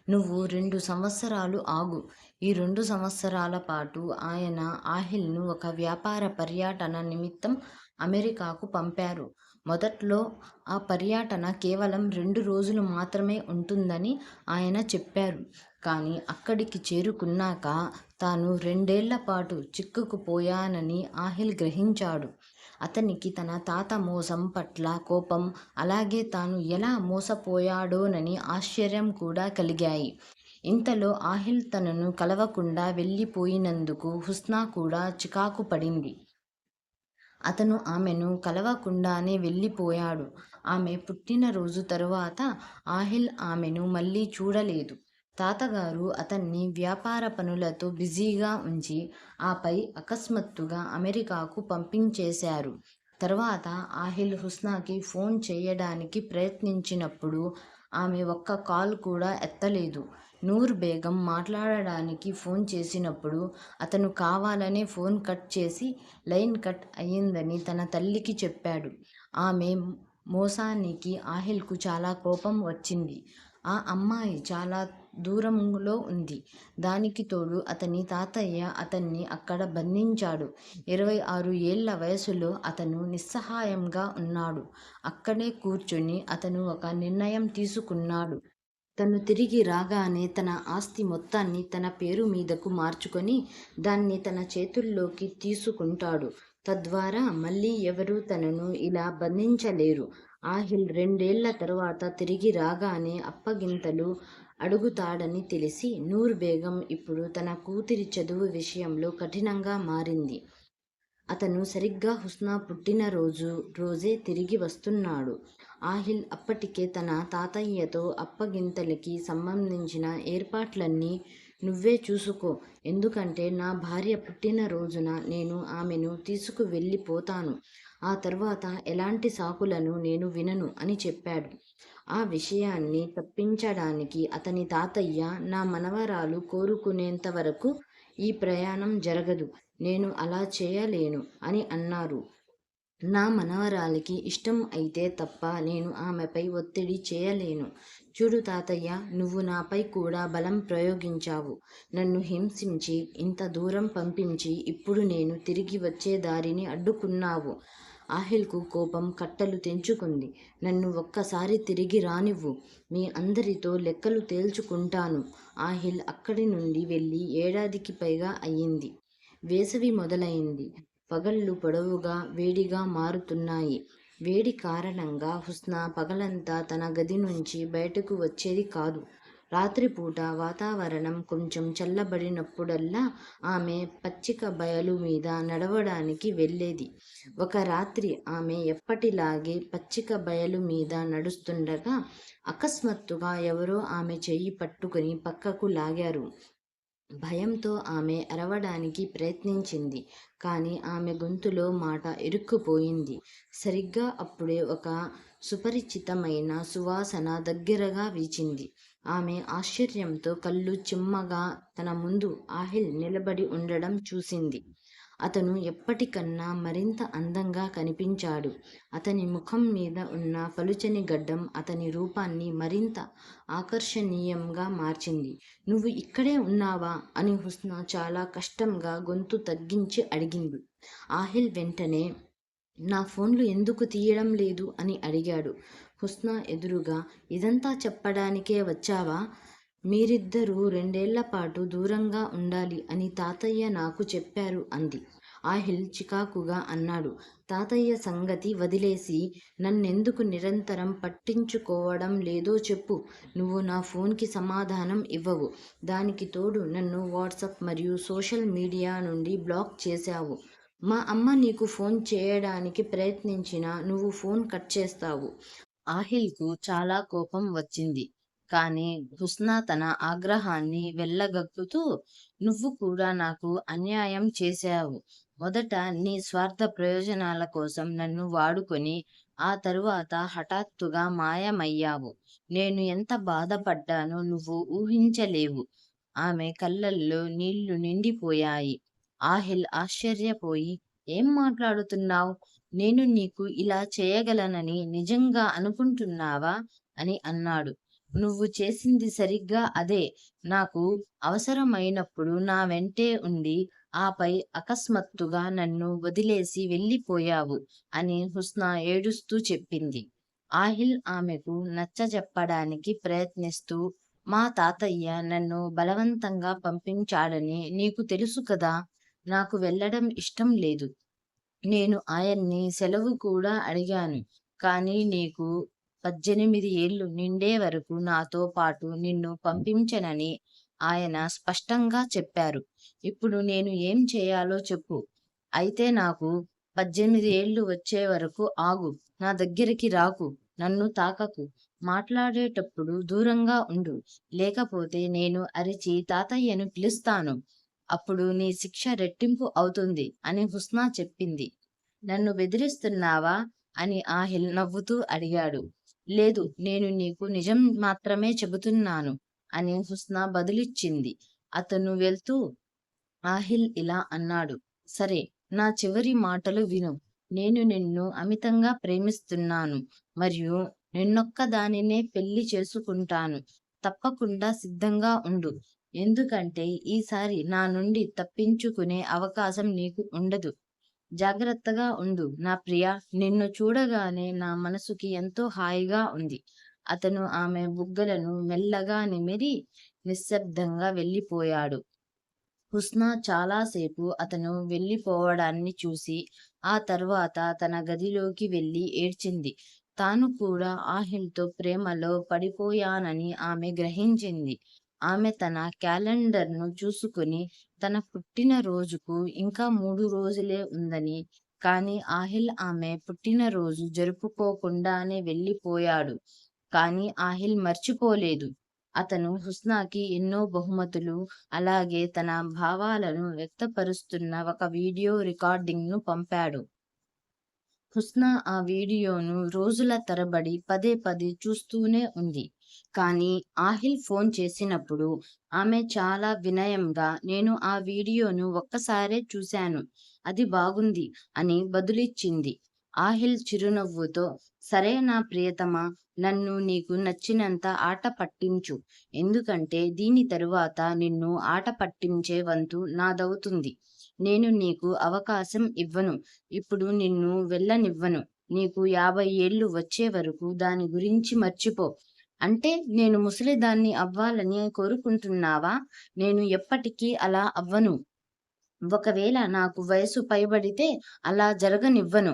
[SPEAKER 1] నువ్వు 2 సంవత్సరాలు ఆగు. ఈ 2 సంవత్సరాల పాటు ఆయన ఆహిల్‌ను ఒక వ్యాపార పర్యటన నిమిత్తం అమెరికాకు పంపారు. మొదట్లో ఆ పర్యటన కేవలం 2 రోజులు మాత్రమే ఉంటుందని ఆయన చెప్పారు. కానీ అక్కడికి చేరుకున్నాక తాను 2 ఏళ్ల పాటు చిక్కుకుపోయానని ఆహిల్ గ్రహించాడు. అతనికి తన తాత మోసం పట్ల కోపం, అలాగే తాను ఎలా మోసపోయాడోనని ఆశ్చర్యం కూడా కలిగాయి. ఇంతలో ఆహిల్ తనను కలవకుండా వెళ్ళిపోయినందుకు హుస్నా కూడా చికాకు పడింది. అతను ఆమెను కలవకుండానే వెళ్ళిపోయాడు. ఆమె పుట్టినరోజు తరువాత ఆహిల్ ఆమెను మళ్ళీ చూడలేదు. తాతగారు అతన్ని వ్యాపార పనులతో బిజీగా ఉంచి, ఆపై అకస్మాత్తుగా అమెరికాకు పంపించేశారు. తర్వాత ఆహిల్ హుస్నాకి ఫోన్ చేయడానికి ప్రయత్నించినప్పుడు ఆమె ఒక్క కాల్ కూడా ఎత్తలేదు. నూర్ బేగం మాట్లాడడానికి ఫోన్ చేసినప్పుడు అతను కావాలనే ఫోన్ కట్ చేసి లైన్ కట్ అయిందని తన తల్లికి చెప్పాడు. ఆమె మోసానికి ఆహిల్‌కు చాలా కోపం వచ్చింది. ఆ అమ్మాయి చాలా దూరంలో ఉంది. దానికి తోడు అతని తాతయ్య అతన్ని అక్కడ బంధించాడు. 26 ఏళ్ల వయసులో అతను నిస్సహాయంగా ఉన్నాడు. అక్కడే కూర్చొని అతను ఒక నిర్ణయం తీసుకున్నాడు. తను తిరిగి రాగానే తన ఆస్తి మొత్తాన్ని తన పేరు మీదకు మార్చుకొని దాన్ని తన చేతుల్లోకి తీసుకుంటాడు. తద్వారా మళ్ళీ ఎవరూ తనను ఇలా బంధించలేరు. ఆహిల్ 2 ఏళ్ల తరువాత తిరిగి రాగానే అప్పగింతలు అడుగుతాడని తెలిసి నూర్ బేగం ఇప్పుడు తన కూతురి చదువు విషయంలో కఠినంగా మారింది. అతను సరిగ్గా హుస్నా పుట్టినరోజు రోజే తిరిగి వస్తున్నాడు. ఆహిల్ అప్పటికే తన తాతయ్యతో అప్పగింతలకి సంబంధించిన ఏర్పాట్లన్నీ నువ్వే చూసుకో. ఎందుకంటే నా భార్య పుట్టినరోజున నేను ఆమెను తీసుకువెళ్ళిపోతాను. ఆ తర్వాత ఎలాంటి సాకులను నేను వినను అని చెప్పాడు. ఆ విషయాన్ని తప్పించడానికి అతని తాతయ్య, నా మనవరాలు కోరుకునేంత వరకు ఈ ప్రయాణం జరగదు. నేను అలా చేయలేను అని అన్నారు. నా మనవరాలికి ఇష్టం అయితే తప్ప నేను ఆమెపై ఒత్తిడి చేయలేను. చూడు తాతయ్య, నువ్వు నాపై కూడా బలం ప్రయోగించావు. నన్ను హింసించి, ఇంత దూరం పంపించి, ఇప్పుడు నేను తిరిగి వచ్చే దారిని అడ్డుకున్నావు. ఆహిల్‌కు కోపం కట్టలు తెంచుకుంది. నన్ను ఒక్కసారి తిరిగి రానివ్వు. మీ అందరితో లెక్కలు తేల్చుకుంటాను. ఆహిల్ అక్కడి నుండి వెళ్ళి ఏడాదికి పైగా అయింది. వేసవి మొదలైంది. పగళ్ళు పొడవుగా వేడిగా మారుతున్నాయి. వేడి కారణంగా హుస్నా పగలంతా తన గది నుంచి బయటకు వచ్చేది కాదు. రాత్రిపూట వాతావరణం కొంచెం చల్లబడినప్పుడల్లా ఆమె పచ్చిక బయలు మీద నడవడానికి వెళ్ళేది. ఒక రాత్రి ఆమె ఎప్పటిలాగే పచ్చిక బయలు మీద నడుస్తుండగా అకస్మాత్తుగా ఎవరో ఆమె చెయ్యి పట్టుకుని పక్కకు లాగారు. భయంతో ఆమె అరవడానికి ప్రయత్నించింది. కానీ ఆమె గొంతులో మాట ఇరుక్కుపోయింది. సరిగ్గా అప్పుడే ఒక సుపరిచితమైన సువాసన దగ్గరగా వీచింది. ఆమె ఆశ్చర్యంతో కళ్ళు చిమ్మగా తన ముందు ఆహిల్ నిలబడి ఉండడం చూసింది. అతను ఎప్పటికన్నా మరింత అందంగా కనిపించాడు. అతని ముఖం మీద ఉన్న పలుచని గడ్డం అతని రూపాన్ని మరింత ఆకర్షణీయంగా మార్చింది. నువ్వు ఇక్కడే ఉన్నావా అని హుస్నా చాలా కష్టంగా గొంతు తగ్గించి అడిగింది. ఆహిల్ వెంటనే నా ఫోన్లు ఎందుకు తీయడం లేదు అని అడిగాడు. హుస్నా ఎదురుగా ఇదంతా చెప్పడానికే వచ్చావా? మీరిద్దరూ 2 ఏళ్లపాటు దూరంగా ఉండాలి అని తాతయ్య నాకు చెప్పారు అంది. ఆహిల్ చికాకుగా అన్నాడు. తాతయ్య సంగతి వదిలేసి నన్నెందుకు నిరంతరం పట్టించుకోవడం లేదో చెప్పు. నువ్వు నా ఫోన్కి సమాధానం ఇవ్వవు. దానికి తోడు నన్ను వాట్సాప్ మరియు సోషల్ మీడియా నుండి బ్లాక్ చేశావు. మా అమ్మ నీకు ఫోన్ చేయడానికి ప్రయత్నించినా నువ్వు ఫోన్ కట్ చేస్తావు. ఆహిల్కు చాలా కోపం వచ్చింది. కానీ హుస్నా తన ఆగ్రహాన్ని వెళ్ళగక్కుతూ నువ్వు కూడా నాకు అన్యాయం చేశావు. మొదట నీ స్వార్థ ప్రయోజనాల కోసం నన్ను వాడుకొని ఆ తరువాత హఠాత్తుగా మాయమయ్యావు. నేను ఎంత బాధపడ్డానో నువ్వు ఊహించలేవు. ఆమె కళ్ళల్లో నీళ్లు నిండిపోయాయి. ఆహిల్ ఆశ్చర్యపోయి ఏం మాట్లాడుతున్నావ్? నేను నీకు ఇలా చేయగలనని నిజంగా అనుకుంటున్నావా అని అన్నాడు. నువ్వు చేసింది సరిగ్గా అదే. నాకు అవసరమైనప్పుడు నా వెంటే ఉండి ఆపై అకస్మాత్తుగా నన్ను వదిలేసి వెళ్ళిపోయావు అని హుస్నా ఏడుస్తూ చెప్పింది. ఆహిల్ ఆమెకు నచ్చజెప్పడానికి ప్రయత్నిస్తూ మా తాతయ్య నన్ను బలవంతంగా పంపించాడని నీకు తెలుసు కదా. నాకు వెళ్ళడం ఇష్టం లేదు. నేను ఆయన్ని సెలవు కూడా అడిగాను. కానీ నీకు 18 ఏళ్లు నిండే వరకు నాతో పాటు నిన్ను పంపించనని ఆయన స్పష్టంగా చెప్పారు. ఇప్పుడు నేను ఏం చేయాలో చెప్పు. అయితే నాకు 18 ఏళ్లు వచ్చే వరకు ఆగు. నా దగ్గరికి రాకు. నన్ను తాకకు. మాట్లాడేటప్పుడు దూరంగా ఉండు. లేకపోతే నేను అరిచి తాతయ్యను పిలుస్తాను. అప్పుడు నీ శిక్ష రెట్టింపు అవుతుంది అని హుస్నా చెప్పింది. నన్ను బెదిరిస్తున్నావా అని ఆహిల్ నవ్వుతూ అడిగాడు. లేదు, నేను నీకు నిజం మాత్రమే చెబుతున్నాను అని హుస్నా బదులిచ్చింది. అతను వెళ్తూ ఆహిల్ ఇలా అన్నాడు. సరే, నా చివరి మాటలు విను. నేను నిన్ను అమితంగా ప్రేమిస్తున్నాను మరియు నిన్నొక్కదానినే పెళ్లి చేసుకుంటాను. తప్పకుండా సిద్ధంగా ఉండు. ఎందుకంటే ఈసారి నా నుండి తప్పించుకునే అవకాశం నీకు ఉండదు. జాగ్రత్తగా ఉండు నా ప్రియా. నిన్ను చూడగానే నా మనసుకి ఎంతో హాయిగా ఉంది. అతను ఆమె బుగ్గలను మెల్లగా నిమిరి నిశ్శబ్దంగా వెళ్ళిపోయాడు. హుస్నా చాలాసేపు అతను వెళ్ళిపోవడాన్ని చూసి ఆ తర్వాత తన గదిలోకి వెళ్ళి ఏడ్చింది. తాను కూడా ఆహిల్తో ప్రేమలో పడిపోయానని ఆమె గ్రహించింది. ఆమె తన క్యాలెండర్ను చూసుకుని తన పుట్టినరోజుకు ఇంకా 3 రోజులే ఉందని, కానీ ఆహిల్ ఆమె పుట్టినరోజు జరుపుకోకుండానే వెళ్ళిపోయాడు. కానీ ఆహిల్ మర్చిపోలేదు. అతను హుస్నాకి ఎన్నో బహుమతులు, అలాగే తన భావాలను వ్యక్తపరుస్తున్న ఒక వీడియో రికార్డింగ్ను పంపాడు. హుస్నా ఆ వీడియోను రోజుల తరబడి పదే పదే చూస్తూనే ఉంది. కానీ ఆహిల్ ఫోన్ చేసినప్పుడు ఆమె చాలా వినయంగా నేను ఆ వీడియోను ఒక్కసారే చూశాను. అది బాగుంది అని బదులిచ్చింది. ఆహిల్ చిరునవ్వుతో సరే నా ప్రియతమా, నన్ను నీకు నచ్చినంత ఆట పట్టించు. ఎందుకంటే దీని తరువాత నిన్ను ఆట పట్టించే వంతు నాదవుతుంది. నేను నీకు అవకాశం ఇవ్వను. ఇప్పుడు నిన్ను వెళ్ళనివ్వను. నీకు 50 ఏళ్లు వచ్చే వరకు దాని గురించి మర్చిపో. అంటే నేను ముసలిదాన్ని అవ్వాలని కోరుకుంటున్నావా? నేను ఎప్పటికీ అలా అవ్వను. ఒకవేళ నాకు వయసు పైబడితే అలా జరగనివ్వను.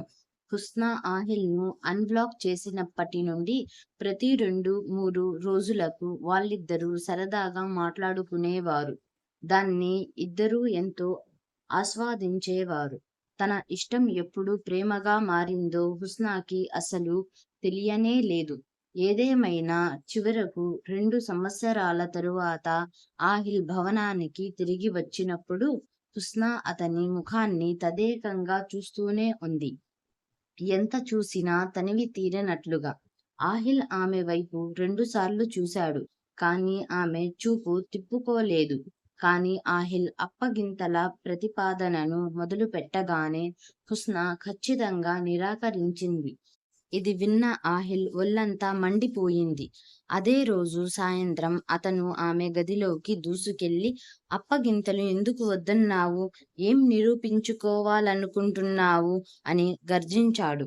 [SPEAKER 1] హుస్నా ఆహిల్‌ను అన్‌బ్లాక్ చేసినప్పటి నుండి ప్రతి 2, 3 రోజులకు వాళ్ళిద్దరూ సరదాగా మాట్లాడుకునేవారు. దాన్ని ఇద్దరూ ఎంతో ఆస్వాదించేవారు. తన ఇష్టం ఎప్పుడు ప్రేమగా మారిందో హుస్నాకి అసలు తెలియనే లేదు. ఏదేమైనా చివరకు 2 సంవత్సరాల తరువాత ఆహిల్ భవనానికి తిరిగి వచ్చినప్పుడు హుస్నా అతని ముఖాన్ని తదేకంగా చూస్తూనే ఉంది. ఎంత చూసినా తనివి తీరనట్లుగా. ఆహిల్ ఆమె వైపు 2 సార్లు చూశాడు. కానీ ఆమె చూపు తిప్పుకోలేదు. కానీ ఆహిల్ అప్పగింతల ప్రతిపాదనను మొదలుపెట్టగానే హుస్నా ఖచ్చితంగా నిరాకరించింది. ఇది విన్న ఆహిల్ ఒళ్ళంతా మండిపోయింది. అదే రోజు సాయంత్రం అతను ఆమె గదిలోకి దూసుకెళ్ళి అప్పగింతలు ఎందుకు వద్దన్నావు? ఏం నిరూపించుకోవాలనుకుంటున్నావు? అని గర్జించాడు.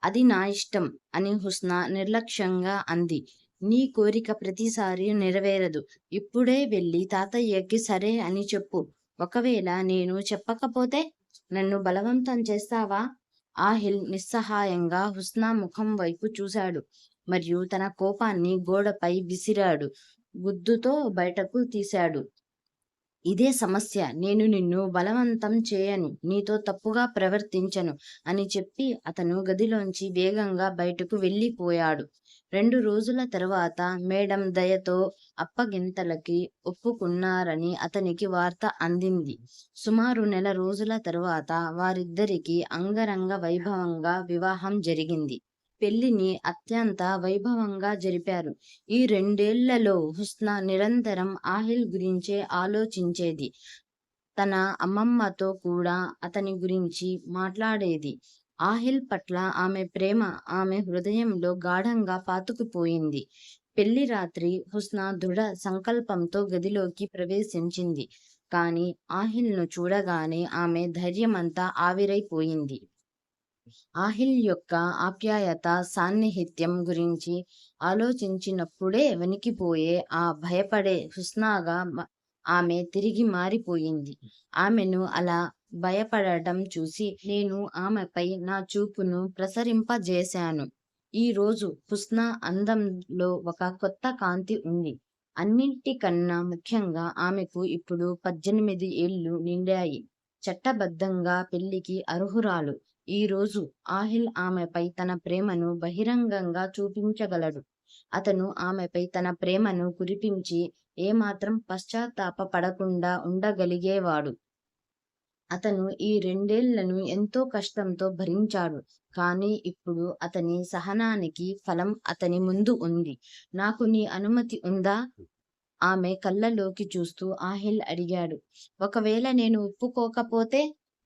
[SPEAKER 1] అది నా ఇష్టం అని హుస్నా నిర్లక్ష్యంగా అంది. నీ కోరిక ప్రతిసారి నెరవేరదు. ఇప్పుడే వెళ్ళి తాతయ్యకి సరే అని చెప్పు. ఒకవేళ నేను చెప్పకపోతే నన్ను బలవంతం చేస్తావా? ఆహిల్ నిస్సహాయంగా హుస్నా ముఖం వైపు చూశాడు మరియు తన కోపాన్ని గోడపై విసిరాడు. గుద్దుతో బయటకు తీశాడు. ఇదే సమస్య. నేను నిన్ను బలవంతం చేయను. నీతో తప్పుగా ప్రవర్తించను అని చెప్పి అతను గదిలోంచి వేగంగా బయటకు వెళ్ళిపోయాడు. 2 రోజుల తరువాత మేడం దయతో అప్పగింతలకి ఒప్పుకున్నారని అతనికి వార్త అందింది. సుమారు నెల రోజుల తరువాత వారిద్దరికీ అంగరంగ వైభవంగా వివాహం జరిగింది. పెళ్లిని అత్యంత వైభవంగా జరిపారు. ఈ 2 ఏళ్లలో హుస్నా నిరంతరం ఆహిల్ గురించే ఆలోచించేది. తన అమ్మమ్మతో కూడా అతని గురించి మాట్లాడేది. ఆహిల్ పట్ల ఆమె ప్రేమ ఆమె హృదయంలో గాఢంగా పాతుకుపోయింది. పెళ్లి రాత్రి హుస్నా దృఢ సంకల్పంతో గదిలోకి ప్రవేశించింది. కానీ ఆహిల్‌ను చూడగానే ఆమె ధైర్యమంతా ఆవిరైపోయింది. ఆహిల్ యొక్క ఆప్యాయత, సాన్నిహిత్యం గురించి ఆలోచించినప్పుడే వణికిపోయే, భయపడే హుస్నాగా ఆమె తిరిగి మారిపోయింది. ఆమెను అలా భయపడటం చూసి నేను ఆమెపై నా చూపును ప్రసరింపజేశాను. ఈ రోజు హుస్నా అందంలో ఒక కొత్త కాంతి ఉంది. అన్నింటికన్నా ముఖ్యంగా ఆమెకు ఇప్పుడు 18 ఏళ్లు నిండాయి. చట్టబద్ధంగా పెళ్లికి అర్హురాలు. ఈ రోజు ఆహిల్ ఆమెపై తన ప్రేమను బహిరంగంగా చూపించగలడు. అతను ఆమెపై తన ప్రేమను కురిపించి ఏమాత్రం పశ్చాత్తాప పడకుండా ఉండగలిగేవాడు. అతను ఈ 2 ఏళ్లను ఎంతో కష్టంతో భరించాడు. కానీ ఇప్పుడు అతని సహనానికి ఫలం అతని ముందు ఉంది. నాకు నీ అనుమతి ఉందా? ఆమె కళ్ళలోకి చూస్తూ ఆహిల్ అడిగాడు. ఒకవేళ నేను ఒప్పుకోకపోతే?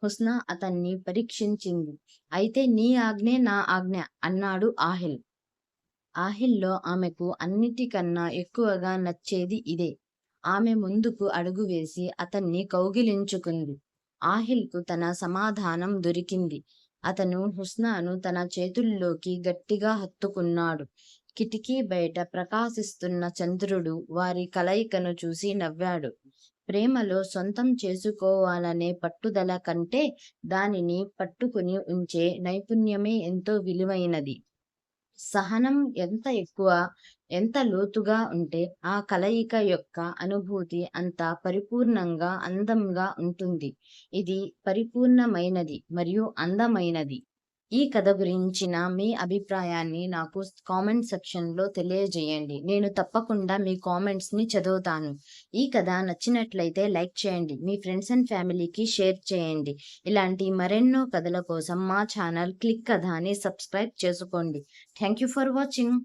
[SPEAKER 1] హుస్నా అతన్ని పరీక్షించింది. అయితే నీ ఆజ్ఞే నా ఆజ్ఞ అన్నాడు ఆహిల్. ఆహిల్‌లో ఆమెకు అన్నిటికన్నా ఎక్కువగా నచ్చేది ఇదే. ఆమె ముందుకు అడుగు వేసి అతన్ని కౌగిలించుకుంది. ఆహిల్‌కు తన సమాధానం దొరికింది. అతను హుస్నాను తన చేతుల్లోకి గట్టిగా హత్తుకున్నాడు. కిటికీ బయట ప్రకాశిస్తున్న చంద్రుడు వారి కలయికను చూసి నవ్వాడు. ప్రేమలో సొంతం చేసుకోవాలనే పట్టుదల కంటే దానిని పట్టుకుని ఉంచే నైపుణ్యమే ఎంతో విలువైనది. సహనం ఎంత ఎక్కువ, ఎంత లోతుగా ఉంటే ఆ కలయిక యొక్క అనుభూతి అంత పరిపూర్ణంగా, అందంగా ఉంటుంది. ఇది పరిపూర్ణమైనది మరియు అందమైనది. ఈ కథ గురించిన మీ అభిప్రాయాన్ని నాకు కామెంట్ సెక్షన్‌లో తెలియజేయండి. నేను తప్పకుండా మీ కామెంట్స్‌ని చదువుతాను. ఈ కథ నచ్చినట్లయితే లైక్ చేయండి. మీ ఫ్రెండ్స్ అండ్ ఫ్యామిలీకి షేర్ చేయండి. ఇలాంటి మరెన్నో కథల కోసం మా ఛానల్ క్లిక్ కథని సబ్స్క్రైబ్ చేసుకోండి. Thank you for watching.